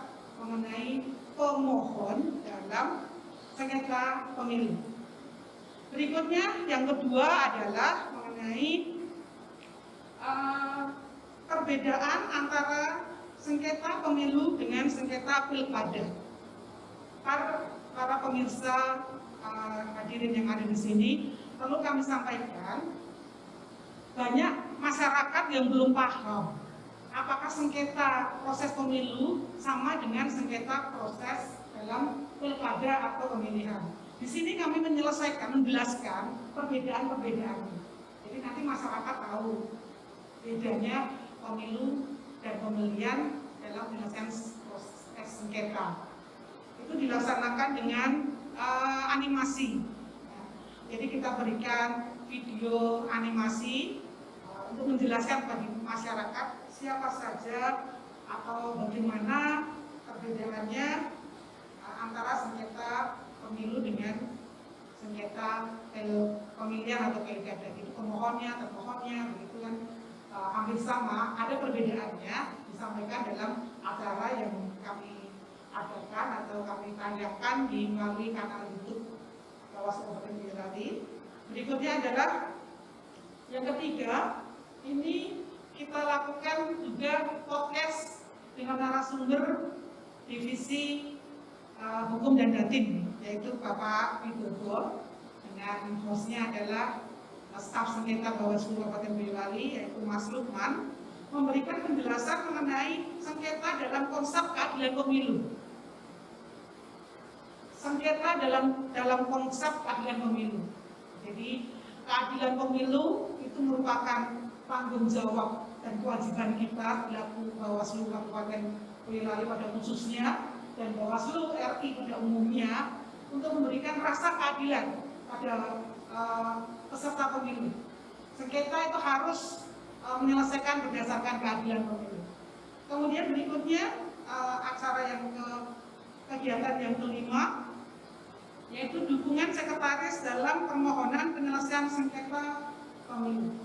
mengenai pemohon dalam sengketa pemilu. Berikutnya, yang kedua adalah mengenai perbedaan antara sengketa pemilu dengan sengketa pilkada. Para pemirsa hadirin yang ada di sini, perlu kami sampaikan, banyak masyarakat yang belum paham apakah sengketa proses pemilu sama dengan sengketa proses dalam pilkada atau pemilihan. Di sini kami menyelesaikan, menjelaskan perbedaan-perbedaannya. Jadi nanti masyarakat tahu bedanya pemilu dan pemilihan dalam penyelesaian proses sengketa. Itu dilaksanakan dengan animasi. Jadi kita berikan video animasi untuk menjelaskan bagi masyarakat siapa saja atau bagaimana perbedaannya antara sengketa pemilu dengan sengketa pemilihan atau pilkada. Itu pemohonnya, termohonnya, begitu kan hampir sama. Ada perbedaannya disampaikan dalam acara yang kami adakan atau kami tayangkan di melalui kanal YouTube Bawaslu Kabupaten Boyolali. Berikutnya adalah yang ketiga, ini kita lakukan juga podcast dengan narasumber Divisi Hukum dan Datin, yaitu Bapak Widodo, dengan hostnya adalah staf sengketa Bawaslu Kabupaten Boyolali, yaitu Mas Lukman, memberikan penjelasan mengenai sengketa dalam konsep keadilan pemilu. Sengketa dalam konsep keadilan pemilu. Jadi keadilan pemilu itu merupakan tanggung jawab dan kewajiban kita selaku Bawaslu Kabupaten Boyolali pada khususnya dan Bawaslu RI pada umumnya untuk memberikan rasa keadilan pada peserta pemilu. Sengketa itu harus menyelesaikan berdasarkan keadilan pemilu. Kemudian berikutnya acara yang kegiatan yang kelima, yaitu dukungan sekretaris dalam permohonan penyelesaian sengketa pemilu.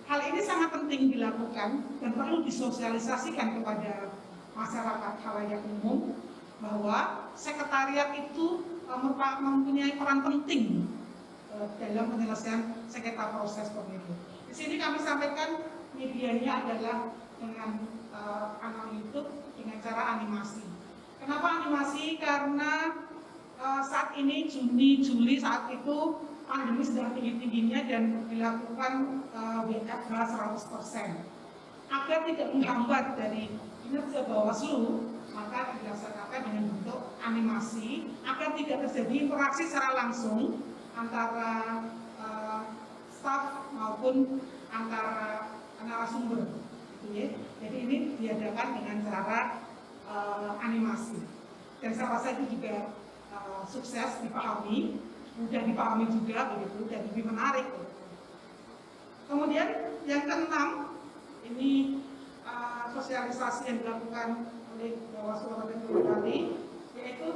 Hal ini sangat penting dilakukan dan perlu disosialisasikan kepada masyarakat khalayak umum bahwa sekretariat itu mempunyai peran penting dalam penyelesaian sengketa proses pemilu. Di sini kami sampaikan medianya adalah dengan kanal YouTube dengan cara animasi. Kenapa animasi? Karena saat ini Juni, Juli saat itu pandemi sedang tinggi-tingginya dan dilakukan WFH 100%. Agar tidak menghambat dari kinerja Bawaslu, maka dilaksanakan dengan bentuk animasi agar tidak terjadi interaksi secara langsung antara staf maupun antara narasumber. Gitu ya. Jadi ini diadakan dengan cara animasi. Dan saya rasa itu juga sukses dipahami, mudah dipahami juga begitu dan lebih menarik. Kemudian yang keenam, ini sosialisasi yang dilakukan oleh Bawaslu Kabupaten Boyolali, yaitu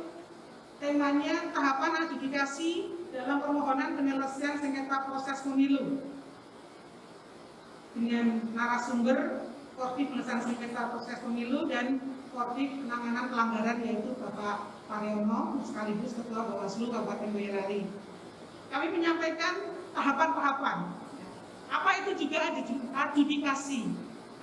temanya tahapan adjudikasi dalam permohonan penyelesaian sengketa proses pemilu dengan narasumber Koordinasi Penyelesaian Sengketa Proses Pemilu dan Koordinasi Penanganan Pelanggaran, yaitu Bapak Pariono sekaligus Ketua Bawaslu Kabupaten Boyolali. Kami menyampaikan tahapan-tahapan. Apa itu juga adjudikasi?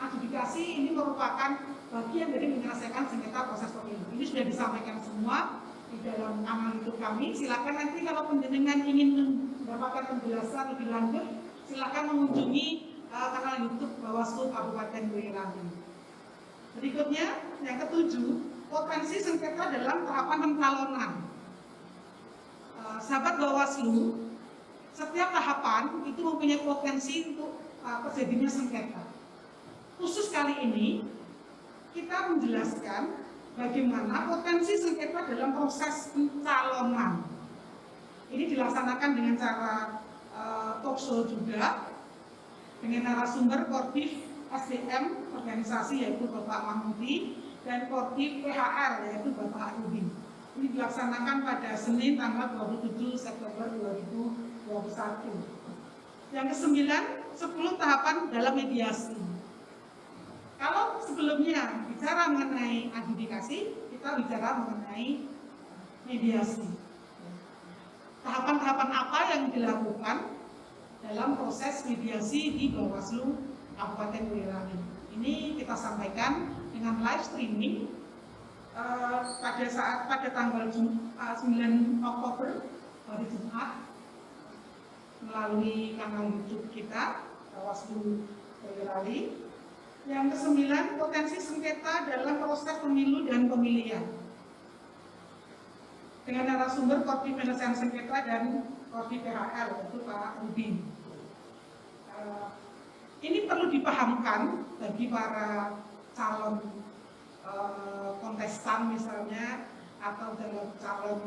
Adjudikasi ini merupakan bagian dari menyelesaikan sengketa proses pemilu. Ini sudah disampaikan semua di dalam kanal YouTube kami. Silakan nanti kalau penjenengan ingin mendapatkan penjelasan lebih lanjut, silakan mengunjungi kanal YouTube Bawaslu Kabupaten Boyolali. Berikutnya, yang ketujuh, potensi sengketa dalam tahapan pencalonan. Sahabat Bawaslu, setiap tahapan itu mempunyai potensi untuk terjadinya sengketa. Khusus kali ini, kita menjelaskan bagaimana potensi sengketa dalam proses pencalonan. Ini dilaksanakan dengan cara talkshow juga, dengan narasumber Koordinasi SDM organisasi yaitu Bapak Mahmudi dan Koordinasi PHR yaitu Bapak Rudi. Ini dilaksanakan pada Senin tanggal 27 September 2021. Yang kesembilan, 10 tahapan dalam mediasi. Kalau sebelumnya bicara mengenai adjudikasi, kita bicara mengenai mediasi. Tahapan-tahapan apa yang dilakukan dalam proses mediasi di Bawaslu Kabupaten Boyolali. Ini kita sampaikan dengan live streaming pada tanggal 9 Oktober hari Jumat melalui kanal YouTube kita Bawaslu Boyolali. Yang kesembilan, potensi sengketa dalam proses pemilu dan pemilihan dengan narasumber Koordinasi Penyelesaian Sengketa dan Koordinasi PHL yaitu Pak Rudi. Ini perlu dipahamkan bagi para calon kontestan misalnya atau dalam calon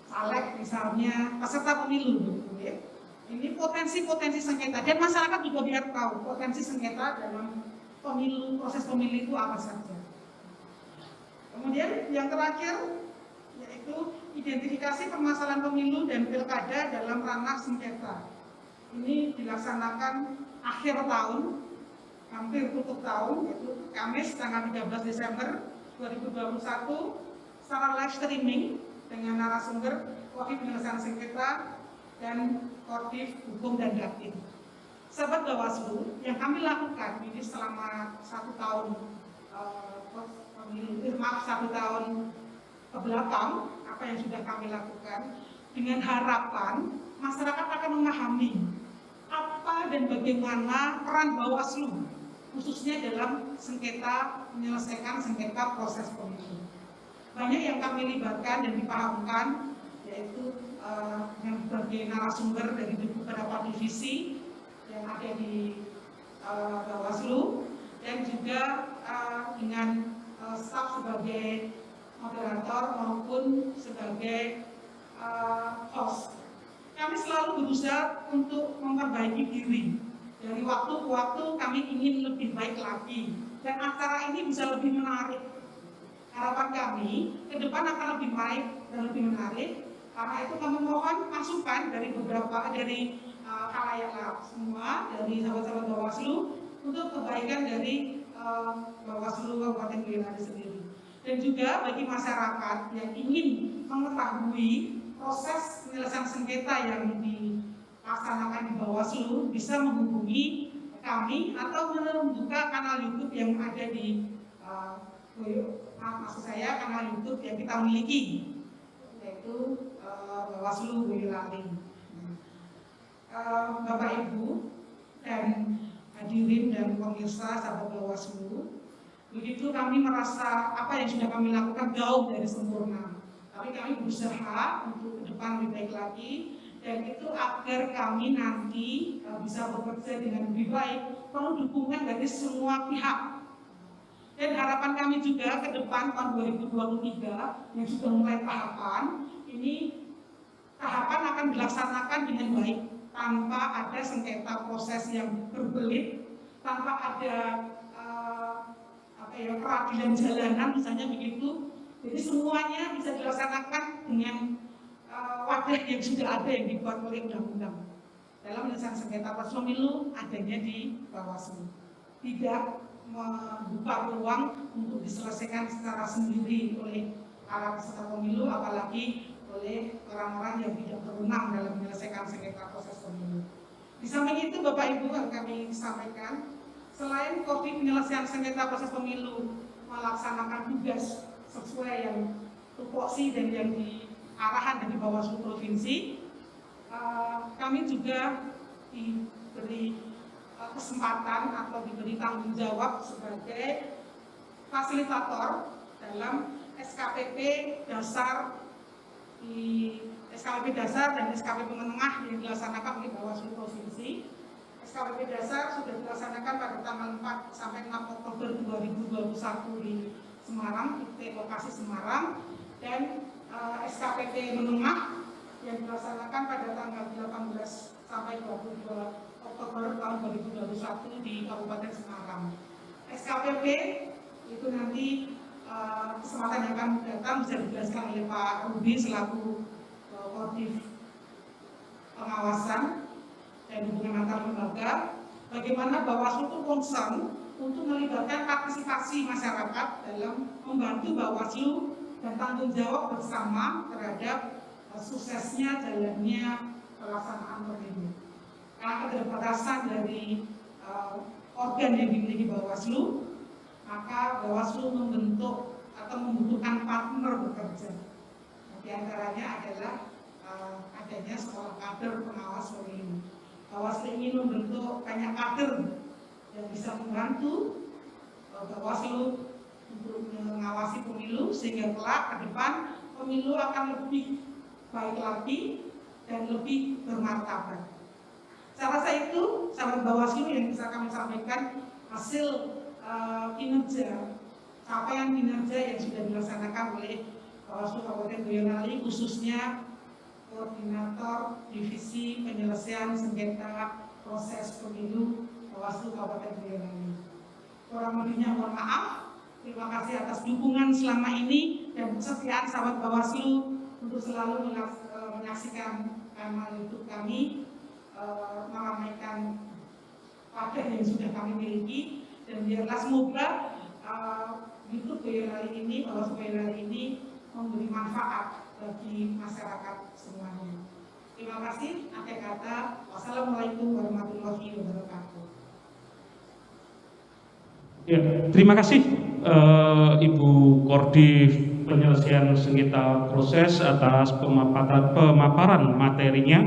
caleg misalnya peserta pemilu gitu ya. Ini potensi-potensi sengketa dan masyarakat juga biar tahu potensi sengketa dalam pemilu, proses pemilu itu apa saja. Kemudian yang terakhir yaitu identifikasi permasalahan pemilu dan pilkada dalam ranah sengketa. Ini dilaksanakan akhir tahun, hampir tutup tahun, yaitu Kamis tanggal 13 Desember 2021 secara live streaming dengan narasumber Koordinasi Penyelesaian Sengketa dan Koordinasi Hukum dan Daktin. Sahabat Bawaslu, yang kami lakukan ini selama 1 tahun satu tahun kebelakang, apa yang sudah kami lakukan, dengan harapan masyarakat akan memahami apa dan bagaimana peran Bawaslu, khususnya dalam sengketa, menyelesaikan sengketa proses pemilu. Banyak yang kami libatkan dan dipahamkan, yaitu dengan berbagai narasumber dari beberapa divisi yang ada di Bawaslu dan juga dengan staf sebagai moderator maupun sebagai host. Kami selalu berusaha untuk memperbaiki diri. Dari waktu ke waktu kami ingin lebih baik lagi dan acara ini bisa lebih menarik. Harapan kami ke depan akan lebih baik dan lebih menarik. Karena itu kami mohon masukan dari beberapa khalayak semua, dari sahabat-sahabat Bawaslu untuk kebaikan dari Bawaslu Kabupaten Boyolali sendiri. Dan juga bagi masyarakat yang ingin mengetahui proses penyelesaian sengketa yang dilaksanakan di Bawaslu bisa menghubungi kami atau membuka kanal YouTube yang ada di maksud saya kanal YouTube yang kita miliki, yaitu Bawaslu Boyolali. Bapak Ibu dan hadirin dan pemirsa sahabat Bawaslu, begitu kami merasa apa yang sudah kami lakukan jauh dari sempurna, tapi kami berusaha untuk ke depan lebih baik lagi, dan itu agar kami nanti bisa bekerja dengan lebih baik perlu dukungan dari semua pihak. Dan harapan kami juga ke depan tahun 2023 yang sudah mulai tahapan ini, tahapan akan dilaksanakan dengan baik tanpa ada sengketa proses yang berbelit, tanpa ada peradilan jalanan misalnya begitu. Jadi semuanya bisa dilaksanakan dengan wadah yang sudah ada yang dibuat oleh undang-undang. Dalam penyelesaian sengketa proses pemilu adanya di Bawaslu, tidak membuka peluang untuk diselesaikan secara sendiri oleh para peserta pemilu, apalagi oleh orang-orang yang tidak berwenang dalam menyelesaikan sengketa proses pemilu. Di samping itu, Bapak Ibu, yang kami sampaikan, selain penyelesaian sengketa proses pemilu melaksanakan tugas sesuai yang tupoksi dan yang diarahan dari Bawaslu Provinsi, kami juga diberi kesempatan atau diberi tanggung jawab sebagai fasilitator dalam SKPP dasar dan SKPP menengah yang dilaksanakan oleh Bawaslu Provinsi. SKPP dasar sudah dilaksanakan pada tanggal 4 sampai 6 Oktober 2021 di Semarang, di lokasi Semarang, dan SKPP menengah yang dilaksanakan pada tanggal 18 sampai 22 Oktober tahun 2021 di Kabupaten Semarang. SKPP itu nanti kesempatan yang akan datang bisa dijelaskan oleh Pak Ruby selaku Koordinator Pengawasan dan Hubungan Antar Lembaga, bagaimana Bawaslu itu concern untuk melibatkan partisipasi masyarakat dalam membantu Bawaslu dan tanggung jawab bersama terhadap suksesnya jalannya pelaksanaan pemilu. Karena keterbatasan dari organ yang dimiliki Bawaslu, maka Bawaslu membentuk atau membutuhkan partner bekerja. Di antaranya adalah adanya sekolah kader pengawas pemilu. Bawaslu ingin membentuk banyak kader yang bisa membantu Bawaslu untuk mengawasi pemilu, sehingga kelak ke depan pemilu akan lebih baik lagi dan lebih bermartabat. Saya rasa itu sahabat Bawaslu yang bisa kami sampaikan hasil kinerja, capaian kinerja yang sudah dilaksanakan oleh Bawaslu Kabupaten Boyolali, khususnya Koordinator Divisi Penyelesaian Sengketa Proses Pemilu Bawaslu Kabupaten Boyolali. Kurang lebihnya mohon maaf. Terima kasih atas dukungan selama ini dan kesetiaan sahabat Bawaslu untuk selalu menyaksikan kanal YouTube kami, meramaikan wadah yang sudah kami miliki, dan biarlah semoga YouTube Boyolali ini, Bawaslu Boyolali ini memberi manfaat bagi masyarakat semuanya. Terima kasih. Akhir kata, wassalamualaikum warahmatullahi wabarakatuh. Ya, terima kasih Ibu Koordinator Penyelesaian Sengketa Proses atas pemaparan materinya.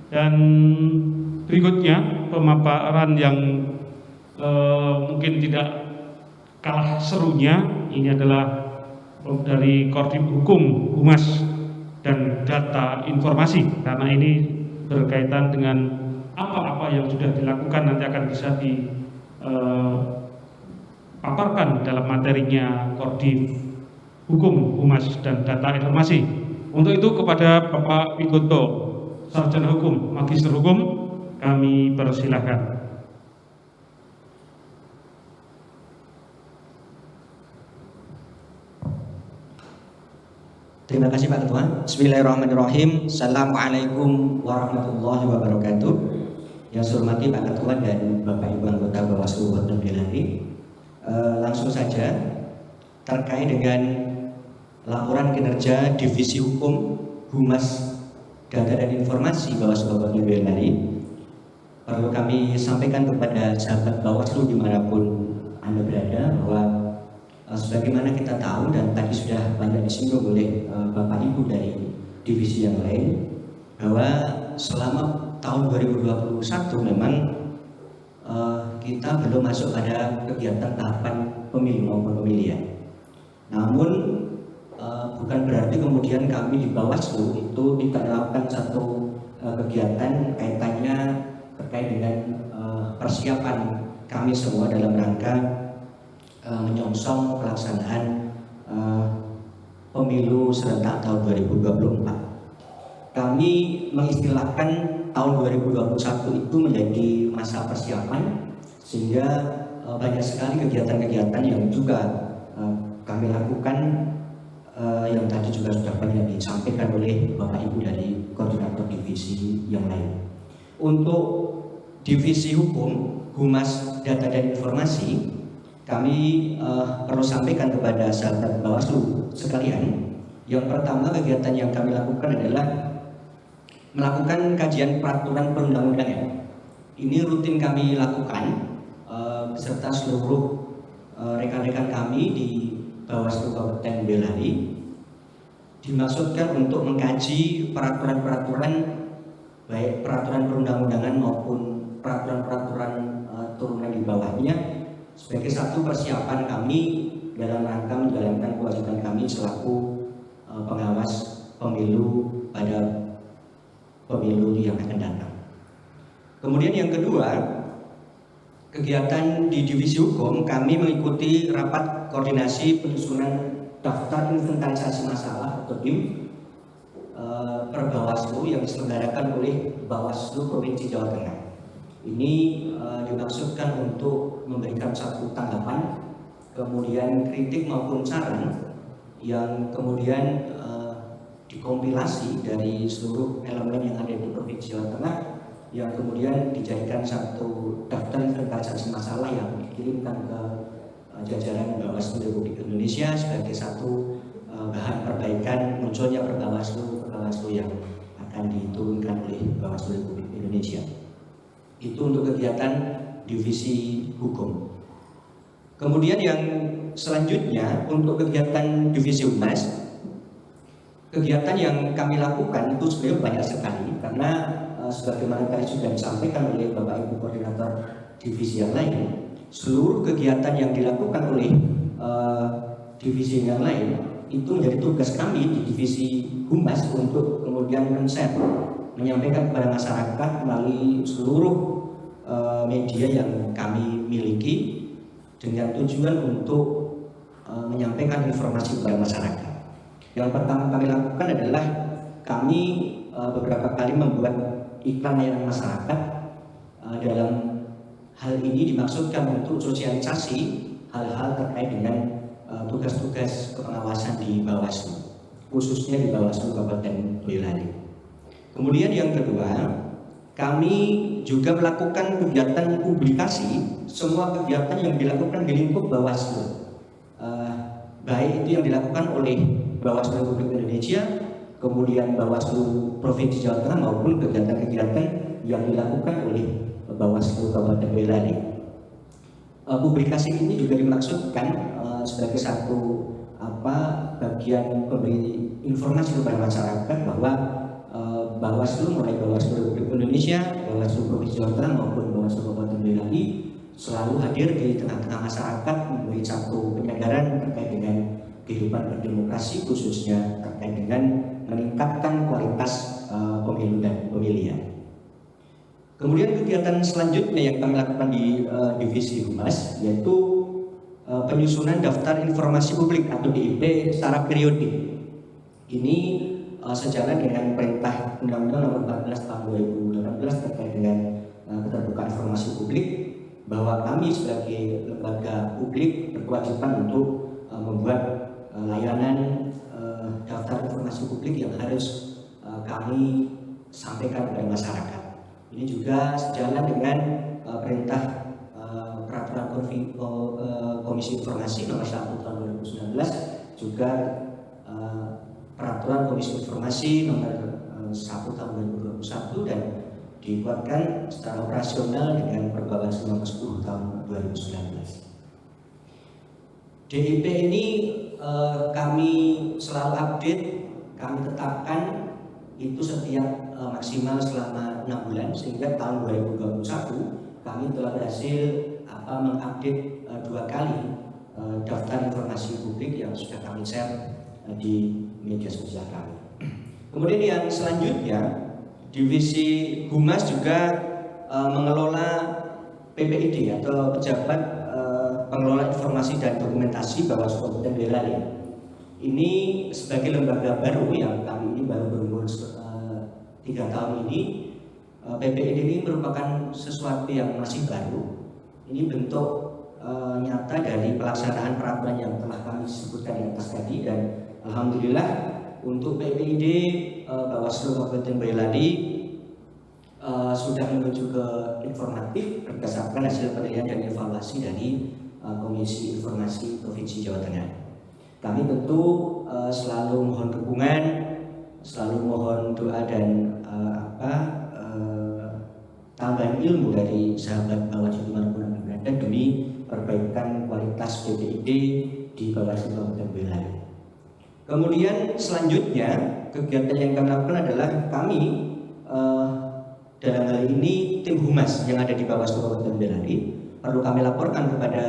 Dan berikutnya pemaparan yang mungkin tidak kalah serunya, ini adalah dari Koordinator Hukum, Humas, dan Data Informasi, karena ini berkaitan dengan apa-apa yang sudah dilakukan nanti akan bisa dipaparkan dalam materinya Koordinator Hukum, Humas, dan Data Informasi. Untuk itu kepada Bapak Wigoto, Sarjana Hukum, Magister Hukum, kami persilahkan. Terima kasih Pak Ketua. Bismillahirrahmanirrahim. Assalamualaikum warahmatullahi wabarakatuh. Yang saya hormati Pak Ketua dan Bapak Ibu anggota Bawaslu Kabupaten Boyolali, langsung saja terkait dengan laporan kinerja Divisi Hukum Humas Data dan Informasi Bawaslu Kabupaten Boyolali, perlu kami sampaikan kepada sahabat Bawaslu dimanapun Anda berada bahwa sebagaimana kita tahu dan tadi sudah banyak disinggung oleh Bapak Ibu dari divisi yang lain, bahwa selama tahun 2021 memang kita belum masuk pada kegiatan tahapan pemilu maupun pemilihan. Namun bukan berarti kemudian kami di Bawaslu itu tidak melakukan satu kegiatan kaitannya terkait dengan persiapan kami semua dalam rangka menyongsong pelaksanaan pemilu serentak tahun 2024. Kami mengistilahkan tahun 2021 itu menjadi masa persiapan, sehingga banyak sekali kegiatan-kegiatan yang juga kami lakukan, yang tadi juga sudah banyak disampaikan oleh Bapak Ibu dari koordinator divisi yang lain. Untuk divisi hukum, Humas Data dan Informasi, kami perlu sampaikan kepada sahabat Bawaslu sekalian. Yang pertama, kegiatan yang kami lakukan adalah melakukan kajian peraturan perundang-undangan. Ini rutin kami lakukan beserta seluruh rekan-rekan kami di Bawaslu Kabupaten Boyolali, dimaksudkan untuk mengkaji peraturan-peraturan, baik peraturan perundang-undangan maupun peraturan-peraturan turunan di bawahnya, sebagai satu persiapan kami dalam rangka menjalankan kewajiban kami selaku pengawas pemilu pada pemilu yang akan datang. Kemudian yang kedua, kegiatan di divisi hukum, kami mengikuti rapat koordinasi penyusunan daftar inventarisasi masalah atau DIM per Bawaslu yang diselenggarakan oleh Bawaslu Provinsi Jawa Tengah. Ini dimaksudkan untuk memberikan satu tanggapan, kemudian kritik maupun saran yang kemudian dikompilasi dari seluruh elemen yang ada di Provinsi Jawa Tengah, yang kemudian dijadikan satu daftar inventarisasi masalah yang dikirimkan ke jajaran Bawaslu Republik Indonesia sebagai satu bahan perbaikan munculnya Bawaslu yang akan diturunkan oleh Bawaslu Republik Indonesia. Itu untuk kegiatan divisi hukum. Kemudian yang selanjutnya untuk kegiatan divisi humas, kegiatan yang kami lakukan itu sebenarnya banyak sekali, karena sebagaimana tadi sudah disampaikan oleh Bapak Ibu koordinator divisi yang lain, seluruh kegiatan yang dilakukan oleh divisi yang lain itu menjadi tugas kami di divisi humas untuk kemudian menyampaikan kepada masyarakat melalui seluruh media yang kami miliki, dengan tujuan untuk menyampaikan informasi kepada masyarakat. Yang pertama kami lakukan adalah kami beberapa kali membuat iklan layanan masyarakat. Dalam hal ini dimaksudkan untuk sosialisasi hal-hal terkait dengan tugas-tugas pengawasan di Bawaslu, khususnya di Bawaslu Kabupaten Boyolali. Kemudian yang kedua, kami juga melakukan kegiatan publikasi, semua kegiatan yang dilakukan di lingkup Bawaslu, baik itu yang dilakukan oleh Bawaslu Republik Indonesia, kemudian Bawaslu Provinsi Jawa Tengah, maupun kegiatan-kegiatan yang dilakukan oleh Bawaslu Kabupaten Boyolali. Publikasi ini juga dimaksudkan sebagai satu bagian memberi informasi kepada masyarakat bahwa Bawaslu, mulai Bawaslu Republik Indonesia, Bawaslu Provinsi Jawa Tengah maupun Bawaslu Kabupaten Boyolali, selalu hadir di tengah-tengah masyarakat, memberi satu penyadaran terkait dengan kehidupan berdemokrasi, khususnya terkait dengan meningkatkan kualitas pemilu dan pemilihan. Kemudian kegiatan selanjutnya yang kami lakukan di divisi humas yaitu penyusunan daftar informasi publik atau DIP secara periodik. Ini sejalan dengan perintah Undang-Undang Nomor 14 Tahun 2018 terkait dengan keterbukaan informasi publik, bahwa kami sebagai lembaga publik berkewajiban untuk membuat layanan daftar informasi publik yang harus kami sampaikan kepada masyarakat. Ini juga sejalan dengan perintah peraturan Komisi Informasi nomor 1 tahun 2019, juga peraturan Komisi Informasi nomor 1 tahun 2021 dan dibuatkan secara operasional dengan Perbawaslu nomor 10 tahun 2019. DIP ini kami selalu update, kami tetapkan itu setiap maksimal selama 6 bulan, sehingga tahun 2021 kami telah berhasil mengupdate 2 kali daftar informasi publik yang sudah kami share di media sosial kami. Kemudian yang selanjutnya, Divisi Humas juga mengelola PPID atau Pejabat Pengelola Informasi dan Dokumentasi Bawaslu Kabupaten Boyolali. Ini sebagai lembaga baru yang kami ini baru berumur 3 tahun ini. PPID ini merupakan sesuatu yang masih baru. Ini bentuk nyata dari pelaksanaan peraturan yang telah kami sebutkan di atas tadi, dan alhamdulillah untuk PPID Bawaslu Kabupaten Boyolali sudah menuju ke informatif berdasarkan hasil penilaian dan evaluasi dari Komisi Informasi Provinsi Jawa Tengah. Kami tentu selalu mohon dukungan, selalu mohon doa dan tambahan ilmu dari sahabat Bawaslu dimanapun berada demi perbaikan kualitas PPID di Bawaslu Kabupaten Boyolali. Kemudian selanjutnya kegiatan yang kami lakukan adalah kami dalam hal ini tim humas yang ada di Bawaslu Kabupaten Boyolali perlu kami laporkan kepada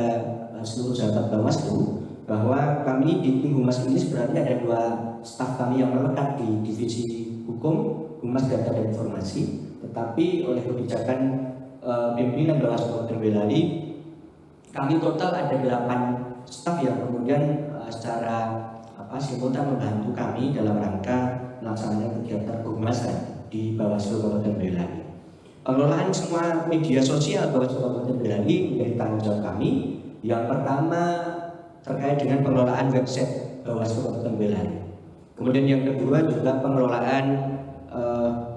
seluruh sahabat Bawaslu bahwa kami di tim humas ini sebenarnya ada 2 staf kami yang melekat di Divisi Hukum, Humas Data dan Informasi, tetapi oleh kebijakan pimpinan Bawaslu Kabupaten Boyolali kami total ada 8 staf yang kemudian secara simultan membantu kami dalam rangka melaksanakan kegiatan kehumasan di Bawaslu Kabupaten Boyolali. Pengelolaan semua media sosial Bawaslu Kabupaten Boyolali menjadi tanggung jawab kami. Yang pertama terkait dengan pengelolaan website Bawaslu Kabupaten Boyolali. Kemudian yang kedua juga pengelolaan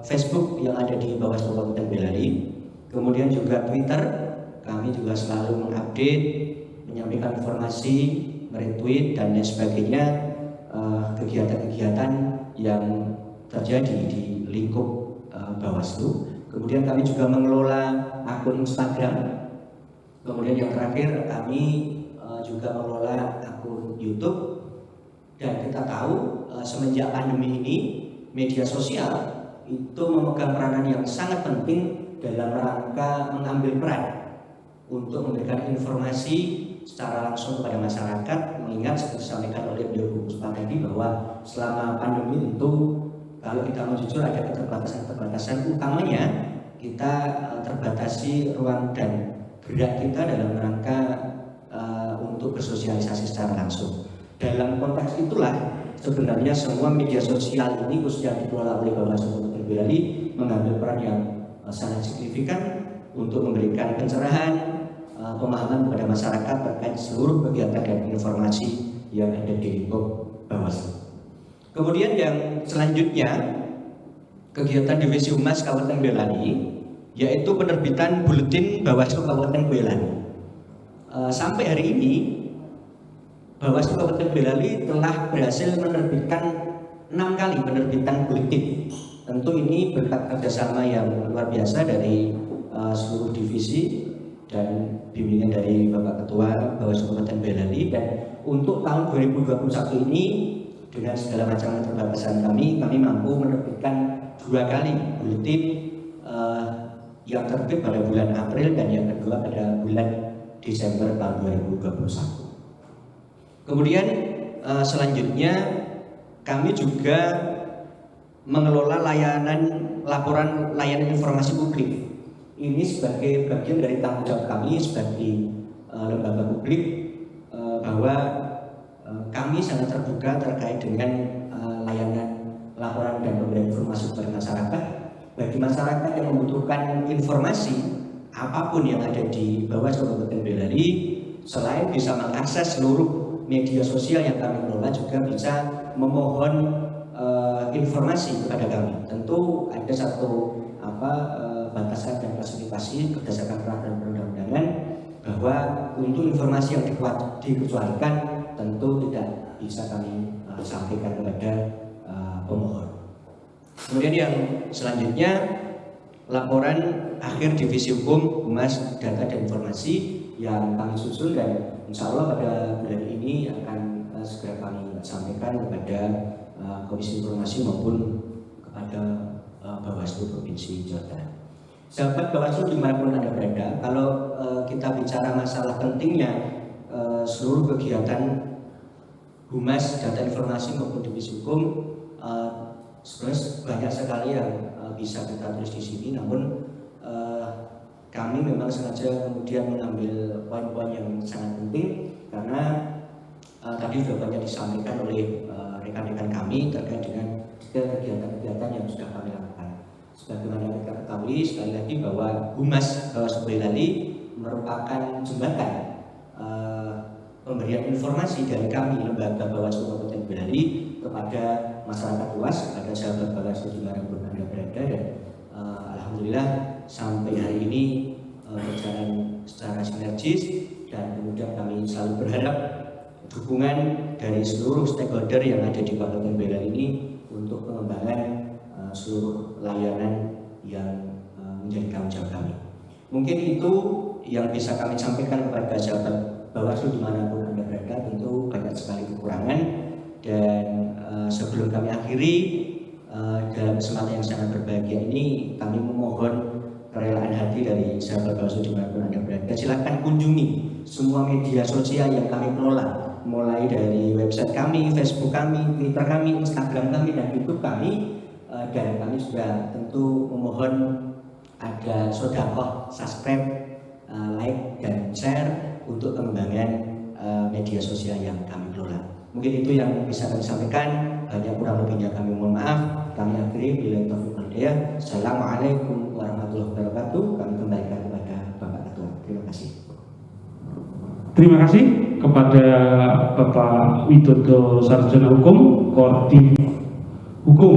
Facebook yang ada di Bawaslu Kabupaten Boyolali. Kemudian juga Twitter, kami juga selalu mengupdate, menyampaikan informasi, meretweet dan lain sebagainya, kegiatan-kegiatan yang terjadi di lingkup Bawaslu. Kemudian kami juga mengelola akun Instagram. Kemudian yang terakhir kami juga mengelola akun YouTube. Dan kita tahu semenjak pandemi ini media sosial itu memegang peranan yang sangat penting dalam rangka mengambil peran untuk memberikan informasi secara langsung kepada masyarakat, mengingat seperti disampaikan oleh beliau Puspa tadi bahwa selama pandemi tentu kalau kita mau jujur ada keterbatasan utamanya kita terbatasi ruang dan gerak kita dalam rangka untuk bersosialisasi secara langsung. Dalam konteks itulah sebenarnya semua media sosial ini khususnya dikelola oleh Bawaslu Kabupaten Boyolali mengambil peran yang sangat signifikan untuk memberikan pencerahan, pemahaman kepada masyarakat terkait seluruh kegiatan dan informasi yang ada di lingkup Bawaslu. Kemudian yang selanjutnya kegiatan Divisi Humas Kabupaten Boyolali yaitu penerbitan buletin Bawaslu Kabupaten Boyolali. Sampai hari ini Bawaslu Kabupaten Boyolali telah berhasil menerbitkan 6 kali penerbitan buletin. Tentu ini berkat kerjasama yang luar biasa dari seluruh divisi dan bimbingan dari Bapak Ketua Bawaslu Kabupaten Boyolali. Dan untuk tahun 2021 ini dengan segala macam keterbatasan kami mampu menerbitkan 2 kali buletin yang terbit pada bulan April dan yang kedua pada bulan Desember tahun 2021. Kemudian selanjutnya kami juga mengelola laporan layanan informasi publik. Ini sebagai bagian dari tanggung jawab kami sebagai lembaga publik bahwa kami sangat terbuka terkait dengan layanan laporan dan pemberian informasi kepada masyarakat. Bagi masyarakat yang membutuhkan informasi apapun yang ada di Bawaslu Kabupaten Boyolali, selain bisa mengakses seluruh media sosial yang kami kelola, juga bisa memohon informasi kepada kami. Tentu ada satu batasan dan klasifikasi berdasarkan peraturan perundang-undangan, bahwa untuk informasi yang dikecualikan tentu tidak bisa kami sampaikan kepada pemohon. Kemudian yang selanjutnya, laporan akhir Divisi Hukum Humas Data dan Informasi yang kami susun, dan insya Allah pada bulan ini akan segera kami sampaikan kepada Komisi Informasi maupun kepada Bawaslu Provinsi Jawa Tengah. Sahabat Bawaslu dimanapun Anda berada, kalau kita bicara masalah pentingnya seluruh kegiatan Humas Data Informasi maupun Divisi Hukum, sebenarnya banyak sekali yang bisa kita tulis di sini, namun kami memang sengaja kemudian mengambil poin-poin yang sangat penting karena tadi sudah banyak disampaikan oleh rekan-rekan kami terkait dengan kegiatan-kegiatan yang sudah kami lakukan. Sebagaimana kita ketahui sekali lagi bahwa Humas Bawaslu Boyolali merupakan jembatan pemberian informasi dari kami lembaga Bawaslu Kabupaten Boyolali kepada masyarakat luas, kepada sahabat Bawaslu dimanapun Anda berada, dan alhamdulillah sampai hari ini berjalan secara sinergis, dan kemudian kami selalu berharap dukungan dari seluruh stakeholder yang ada di Kabupaten Boyolali ini untuk pengembangan seluruh layanan yang menjadi tanggung jawab kami. Mungkin itu yang bisa kami sampaikan kepada sahabat Bawaslu dimanapun Anda berada. Tentu banyak sekali kekurangan, dan sebelum kami akhiri dalam kesempatan yang sangat berbahagia ini, kami memohon kerelaan hati dari sahabat Bawaslu dimanapun Anda berada. Silakan kunjungi semua media sosial yang kami kelola, mulai dari website kami, Facebook kami, Twitter kami, Instagram kami, dan YouTube kami. Dan kami sudah tentu memohon ada sedekah, subscribe, like, dan share untuk pengembangan media sosial yang kami kelola. Mungkin itu yang bisa kami sampaikan. Banyak kurang lebihnya kami mohon maaf. Kami akhiri bila taufiq wal hidayah. Assalamualaikum warahmatullahi wabarakatuh. Kami kembalikan kepada Bapak Ketua. Terima kasih. Terima kasih kepada Bapak Widodo Sarjana Hukum, Kodim Hukum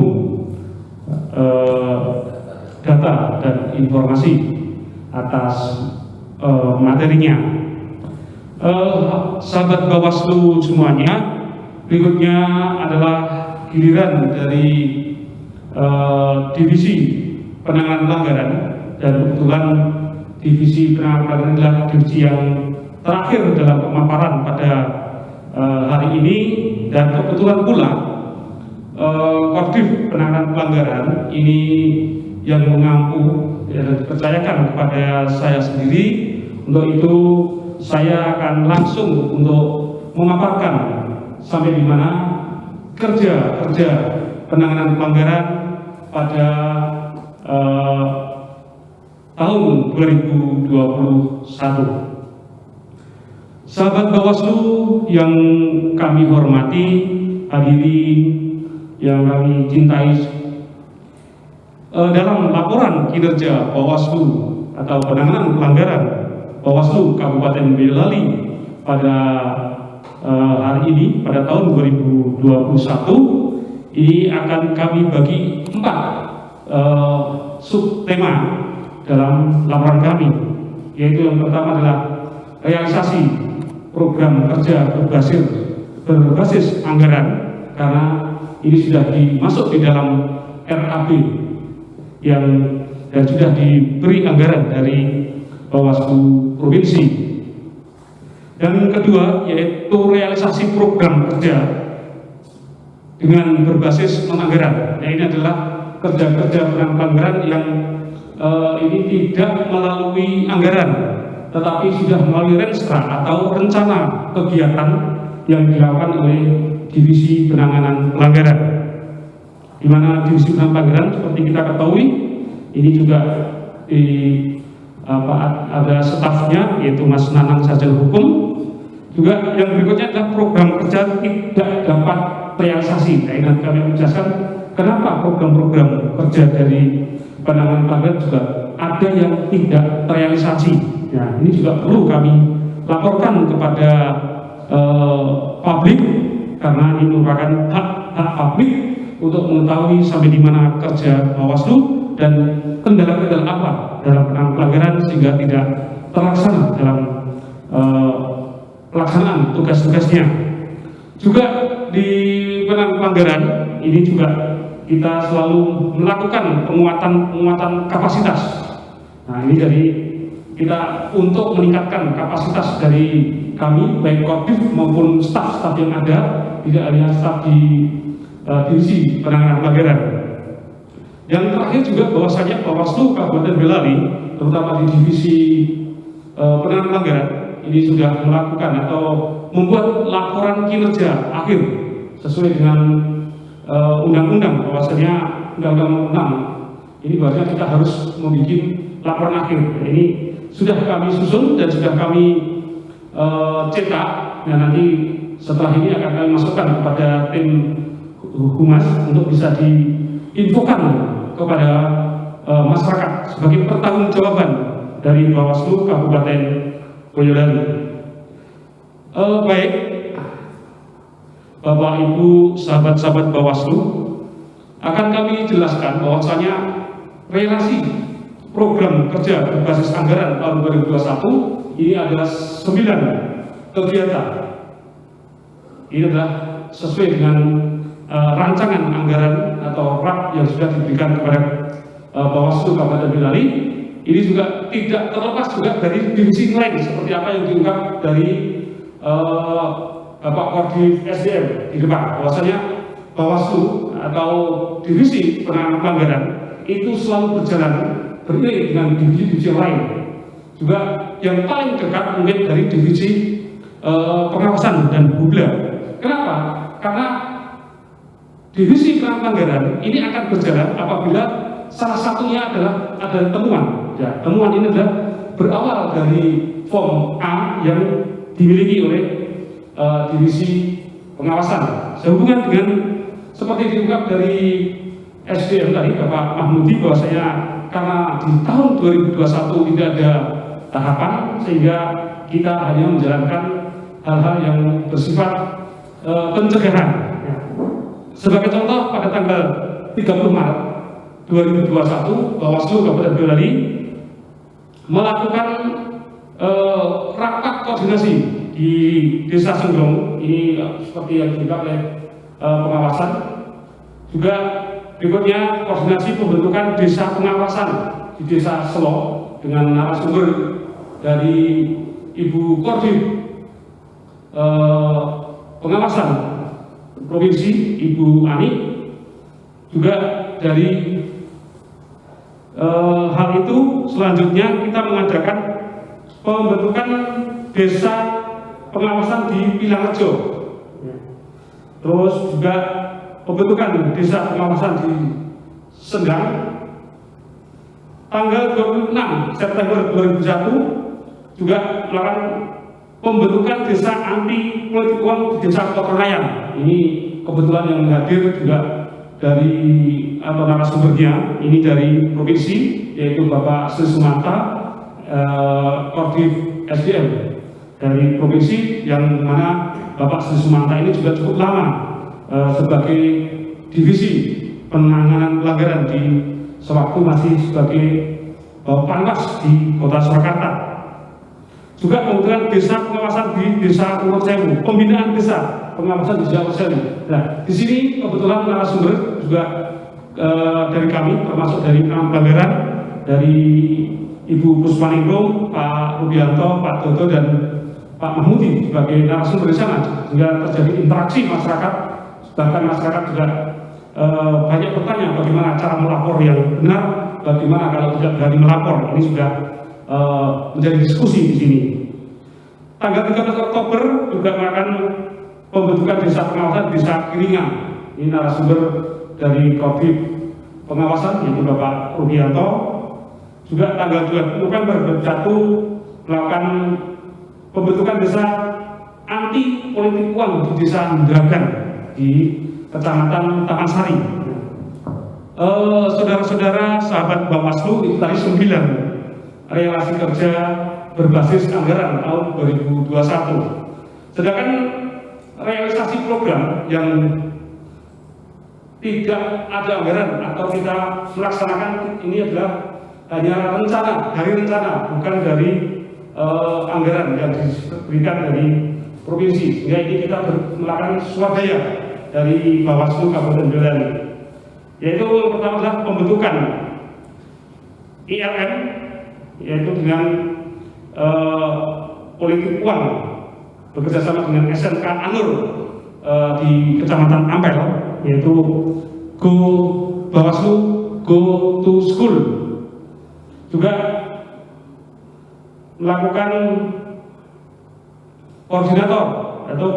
Data dan Informasi atas materinya. Sahabat Bawaslu semuanya, berikutnya adalah giliran dari Divisi Penanganan Pelanggaran, dan kebetulan Divisi Penanganan Pelanggaran adalah divisi yang terakhir dalam pemaparan pada hari ini, dan kebetulan pula Kodim Penanganan Pelanggaran ini yang mengampu dan dipercayakan kepada saya sendiri. Untuk itu saya akan langsung untuk memaparkan sampai di mana kerja penanganan pelanggaran pada tahun 2021. Sahabat Bawaslu yang kami hormati, hadirin yang kami cintai, dalam laporan kinerja Bawaslu atau penanganan pelanggaran Bawaslu Kabupaten Boyolali pada hari ini, pada tahun 2021, ini akan kami bagi 4 subtema dalam laporan kami, yaitu yang pertama adalah realisasi program kerja berbasis anggaran, karena ini sudah dimasuk di dalam RAB dan sudah diberi anggaran dari Bawaslu Provinsi. Dan kedua yaitu realisasi program kerja dengan berbasis non-anggaran. Nah, ini adalah kerja-kerja pelanggaran yang ini tidak melalui anggaran, tetapi sudah melalui renstra atau rencana kegiatan yang dilakukan oleh Divisi Penanganan Pelanggaran. Di mana Divisi Penanganan Pelanggaran seperti kita ketahui ini juga ada stafnya, yaitu Mas Nanang Sarjana Hukum. Juga yang berikutnya adalah program kerja tidak dapat realisasi. Nah, kami menjelaskan kenapa program-program kerja dari penanganan pelanggaran juga ada yang tidak terrealisasi. Nah, ini juga perlu kami laporkan kepada publik, karena ini merupakan hak publik untuk mengetahui sampai di mana kerja Bawaslu, dan kendala-kendala apa dalam pelanggaran sehingga tidak terlaksana dalam pelaksanaan tugas-tugasnya. Juga di penanganan pelanggaran ini juga kita selalu melakukan penguatan kapasitas. Nah, ini jadi kita untuk meningkatkan kapasitas dari kami baik Kodim maupun staf-staf yang ada, tidak hanya staf di divisi penanganan pelanggaran. Yang terakhir juga bahwasanya Bawaslu Kabupaten Boyolali, terutama di divisi penanganan pelanggaran, ini sudah melakukan atau membuat laporan kinerja akhir sesuai dengan undang-undang, bahwasanya undang-undang ini bahwasanya kita harus membuat laporan akhir. Ini sudah kami susun dan sudah kami cetak, dan nanti setelah ini akan kami masukkan kepada tim humas untuk bisa diinfokan kepada masyarakat sebagai pertanggungjawaban dari Bawaslu Kabupaten Boyolali. Baik, Bapak Ibu sahabat-sahabat Bawaslu, akan kami jelaskan bahwasanya relasi program kerja berbasis anggaran tahun 2021 ini adalah 9 kegiatan. Ini adalah sesuai dengan rancangan anggaran atau RAP yang sudah diberikan kepada Bawaslu Kabupaten Boyolali. Ini juga tidak terlepas juga dari divisi lain seperti apa yang diungkap dari Bapak Kodim SDM di depan, bahwasanya Bawaslu atau divisi penanganan pelanggaran itu selalu berjalan beriring dengan divisi-divisi lain. Juga yang paling dekat mungkin dari divisi pengawasan dan Bubla. Kenapa? Karena divisi penanganan pelanggaran ini akan berjalan apabila salah satunya adalah ada temuan. Ya, temuan ini adalah berawal dari form A yang dimiliki oleh divisi pengawasan. Sehubungan dengan seperti diungkap dari SDM tadi Bapak Mahmudi, bahwasanya karena di tahun 2021 tidak ada tahapan sehingga kita hanya menjalankan hal-hal yang bersifat pencegahan. Sebagai contoh, pada tanggal 30 Maret 2021 Bawaslu Kabupaten Boyolali melakukan rapat koordinasi di Desa Senggong. Ini seperti yang diungkap oleh pengawasan. Juga berikutnya koordinasi pembentukan desa pengawasan di Desa Selo dengan narasumber dari Ibu Kodim pengawasan provinsi Ibu Ani. Juga dari hal itu selanjutnya kita mengadakan pembentukan desa pengawasan di Pilangrejo. Terus juga pembentukan desa pengawasan di Senggang. Tanggal 26 September 2001 juga melakukan pembentukan desa anti politik uang di Desa Kotornayan. Ini kebetulan yang hadir juga dari atau narasumbernya ini dari provinsi, yaitu Bapak Sri Sumanta, Kodim SDM dari provinsi, yang mana Bapak Sri Sumanta ini juga cukup lama sebagai divisi penanganan pelanggaran di sewaktu masih sebagai Panwas di Kota Surakarta. Juga kemudian desa pengawasan di Desa Purwosewu, pembinaan desa pengawasan di Desa Purwosewu. Nah, di sini kebetulan narasumber juga dari kami, termasuk dari penanganan pelanggaran dari Ibu Puspaningrum, Pak Rubianto, Pak Dodo, dan Pak Mahmudi sebagai narasumber di sana, sehingga terjadi interaksi masyarakat. Bahkan masyarakat juga banyak bertanya bagaimana cara melapor yang benar, bagaimana kalau tidak berani melapor. Ini sudah menjadi diskusi di sini. Tanggal 13 Oktober juga melakukan pembentukan desa pengawasan Desa Kiringan. Ini narasumber dari Kodim pengawasan yaitu Bapak Rubianto. Juga tanggal 2 November 2021 melakukan pembentukan desa anti politik uang di Desa Dragan di Kecamatan Taman Sari. Saudara-saudara sahabat Bawaslu, itu tadi 9 relasi kerja berbasis anggaran tahun 2021. Sedangkan realisasi program yang tidak ada anggaran atau kita melaksanakan ini adalah hanya dari rencana, bukan dari anggaran yang diberikan dari provinsi. Sehingga ini kita melakukan swadaya dari Bawaslu Kabupaten Boyolali. Yaitu yang pertama adalah pembentukan ILM, yaitu dengan politik uang bekerjasama dengan SMK Anur di Kecamatan Ampel, yaitu Go Bawaslu Go to School. Juga melakukan koordinator atau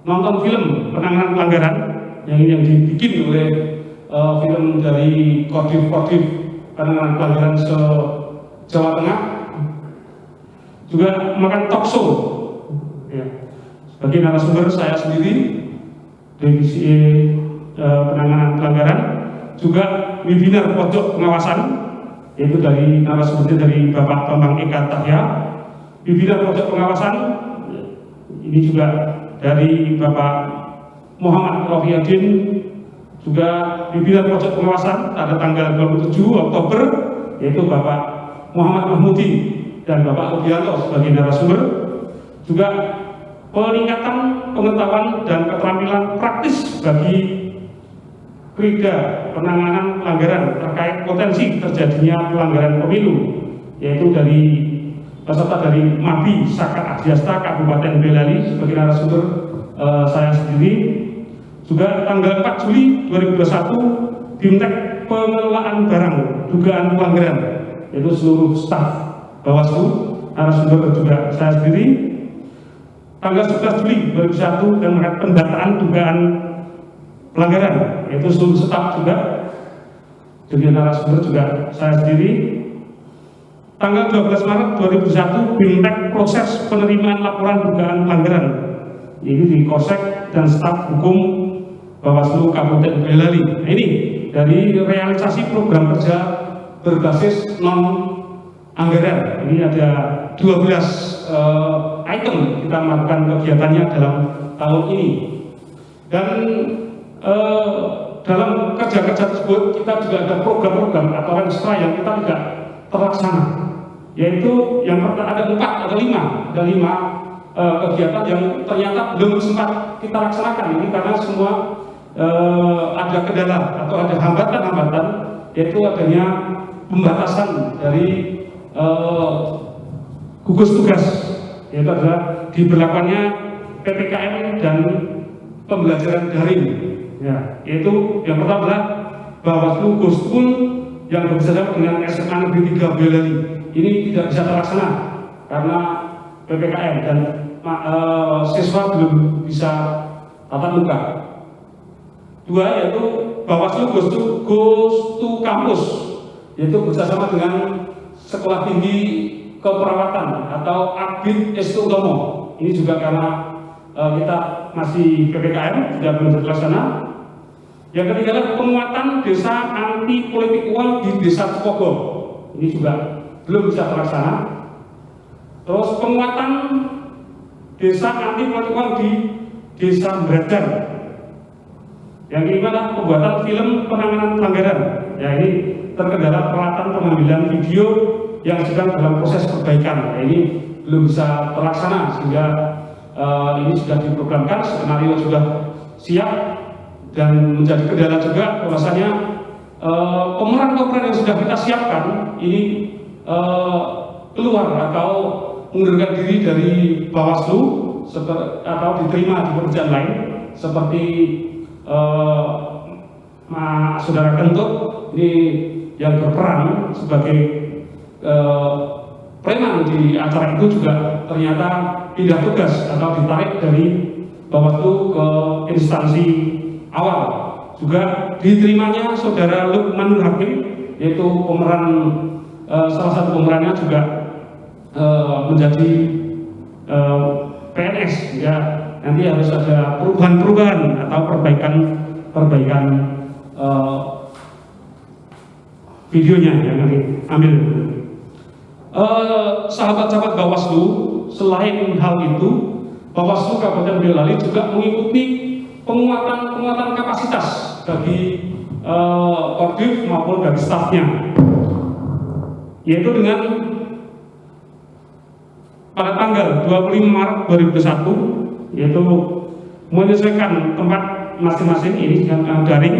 nonton film penanganan pelanggaran yang dibikin oleh film dari Kodim penanganan pelanggaran se-Jawa Tengah. Juga melakukan talk show ya. Sebagai narasumber saya sendiri divisi penanganan pelanggaran, juga webinar pojok pengawasan, yaitu dari narasumbernya dari Bapak Bambang Eka Tahya. Webinar pojok pengawasan ini juga dari Bapak Muhammad Rofiadin. Juga webinar pojok pengawasan pada tanggal 27 Oktober, yaitu Bapak Muhammad Mahmudi dan Bapak Rubianto sebagai narasumber. Juga peningkatan pengetahuan dan keterampilan praktis bagi Krida penanganan pelanggaran terkait potensi terjadinya pelanggaran pemilu, yaitu dari peserta dari MABI Saka Adiasta Kabupaten Boyolali sebagai narasumber saya sendiri. Juga tanggal 4 Juli 2021 Bimtek pengelolaan barang dugaan pelanggaran, yaitu seluruh staf Bawaslu, narasumber juga saya sendiri. Tanggal 11 Juli 2021 dan pendataan dugaan pelanggaran, yaitu seluruh staf juga, jadi narasumber juga saya sendiri. Tanggal 12 Maret 2021 Bimtek proses penerimaan laporan dugaan pelanggaran, ini di Kosek dan staf hukum Bawaslu Kabupaten Boyolali. Nah, ini dari realisasi program kerja berbasis non anggaran. Ini ada 12 item kita melakukan kegiatannya dalam tahun ini. Dan dalam kerja-kerja tersebut kita juga ada program-program atau ekstra yang kita tidak terlaksana. Yaitu yang pertama ada 5 kegiatan yang ternyata belum sempat kita laksanakan. Ini karena semua ada kendala atau ada hambatan-hambatan, yaitu adanya pembatasan dari gugus tugas, yaitu adalah diberlakukannya PPKM dan pembelajaran daring. Ya, yaitu yang pertama adalah Bawaslu Go School yang bekerjasama dengan SMA Negeri 3 Boyolali. Ini tidak bisa terlaksana karena PPKM dan siswa belum bisa tatap muka. 2 yaitu Bawaslu Goes to Campus, yaitu bekerjasama dengan Sekolah Tinggi Keperawatan atau Abid Estu Utomo. Ini juga karena kita masih PPKM, tidak belum terlaksana. Yang ketiga adalah penguatan desa anti politik uang di Desa Cepogo. Ini juga belum bisa terlaksana. Terus penguatan desa anti politik uang di Desa Brajar. Yang kelima adalah pembuatan film penanganan pelanggaran. Ya, ini terkendala peralatan pengambilan video yang sedang dalam proses perbaikan. Nah, ini belum bisa terlaksana sehingga ini sudah diprogramkan, skenario sudah siap dan menjadi kendala juga bahwasanya pemeran-pemeran yang sudah kita siapkan ini keluar atau mengundurkan diri dari Bawaslu atau diterima di pekerjaan lain seperti Saudara Kentut ini yang berperan sebagai preman di acara itu juga ternyata pindah tugas atau ditarik dari Bawaslu ke instansi awal. Juga diterimanya Saudara Lukmanul Hakim, yaitu pemeran salah satu pemerannya juga menjadi PNS. Ya, nanti harus ada perubahan-perubahan atau perbaikan videonya yang nanti ambil. Sahabat-sahabat Bawaslu, selain hal itu, Bawaslu Kabupaten Boyolali juga mengikuti penguatan kapasitas bagi Kodim maupun dari stafnya. yaitu dengan pada tanggal 25 Maret 2021, yaitu menyesuaikan tempat masing-masing ini dengan daring,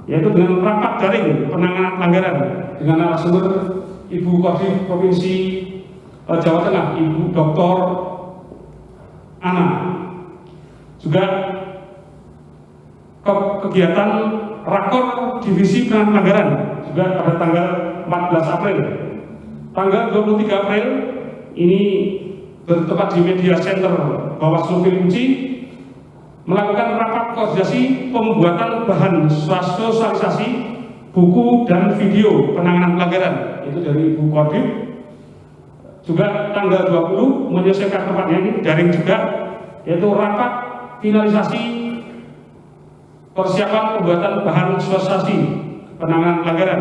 yaitu dengan rapat daring penanganan pelanggaran dengan narasumber Ibu Kodim Provinsi Jawa Tengah, Ibu Dr. Ana. Juga kegiatan rakor divisi penanganan pelanggaran juga pada tanggal 14 April. Tanggal 23 April ini bertempat di Media Center Bawaslu Pirinci melakukan rapat koordinasi pembuatan bahan sosialisasi buku dan video penanganan pelanggaran, itu dari Ibu Kodim. Juga tanggal 20 menyelesaikan tempatnya ini daring juga, yaitu rapat finalisasi persiapan pembuatan bahan sosialisasi penanganan pelanggaran.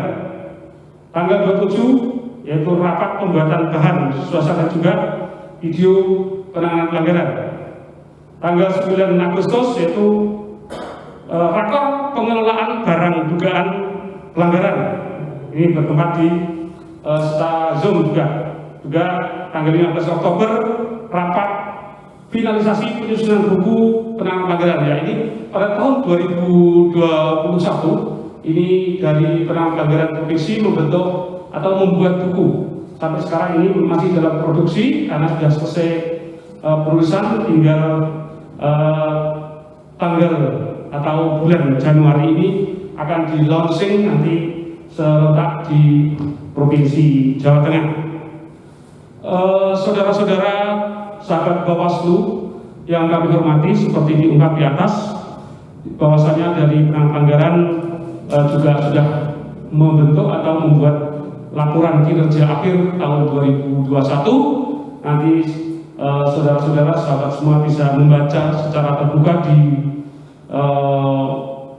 Tanggal 27 yaitu rapat pembuatan bahan sosialisasi juga video penanganan pelanggaran. Tanggal 9 Agustus yaitu rakor pengelolaan barang dugaan pelanggaran. Ini bertempat di Zoom juga. Juga tanggal 15 Oktober rapat finalisasi penyusunan buku penanganan pelanggaran. Ya, ini pada tahun 2021 ini dari penanganan pelanggaran provinsi membentuk atau membuat buku. Sampai sekarang ini masih dalam produksi karena sudah selesai penulisan, tinggal tanggal atau bulan Januari ini akan di launching nanti serentak di Provinsi Jawa Tengah. Saudara-saudara, sahabat Bawaslu yang kami hormati, seperti diungkap di atas, bahwasanya dari penanganan pelanggaran juga sudah membentuk atau membuat laporan kinerja akhir tahun 2021. Nanti saudara-saudara, sahabat semua bisa membaca secara terbuka di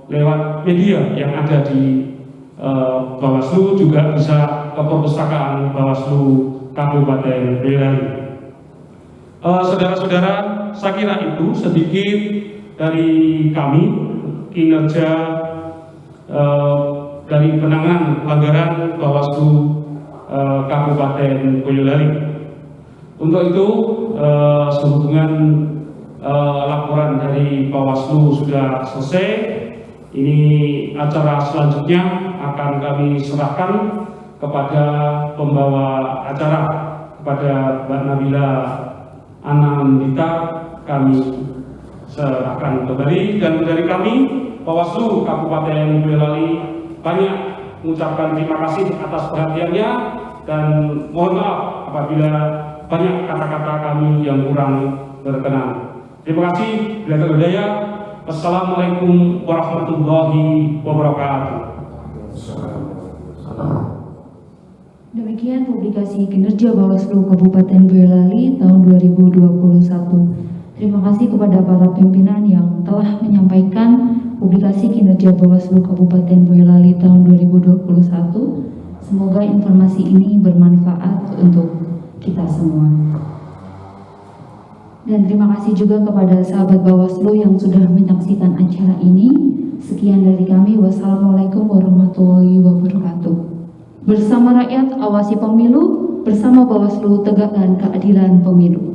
lewat media yang ada di Bawaslu, juga bisa ke perpustakaan Bawaslu Kabupaten Boyolali. Saudara-saudara, saya kira itu sedikit dari kami kinerja dari penanganan pelanggaran Bawaslu Kabupaten Boyolali. Untuk itu, sehubungan laporan dari Bawaslu sudah selesai, ini acara selanjutnya akan kami serahkan kepada pembawa acara, kepada Mbak Nabila Anandita. Kami serahkan kembali, dan dari kami Bawaslu Kabupaten Boyolali banyak mengucapkan terima kasih atas perhatiannya, dan mohon maaf apabila banyak kata-kata kami yang kurang berkenan. Terima kasih. Bila berdaya. Wassalamualaikum warahmatullahi wabarakatuh. Demikian publikasi kinerja Bawaslu Kabupaten Boyolali tahun 2021. Terima kasih kepada para pimpinan yang telah menyampaikan publikasi kinerja Bawaslu Kabupaten Boyolali tahun 2021. Semoga informasi ini bermanfaat untuk kita semua. Dan terima kasih juga kepada sahabat Bawaslu yang sudah menyaksikan acara ini. Sekian dari kami. Wassalamualaikum warahmatullahi wabarakatuh. Bersama rakyat awasi pemilu, bersama Bawaslu tegakkan keadilan pemilu.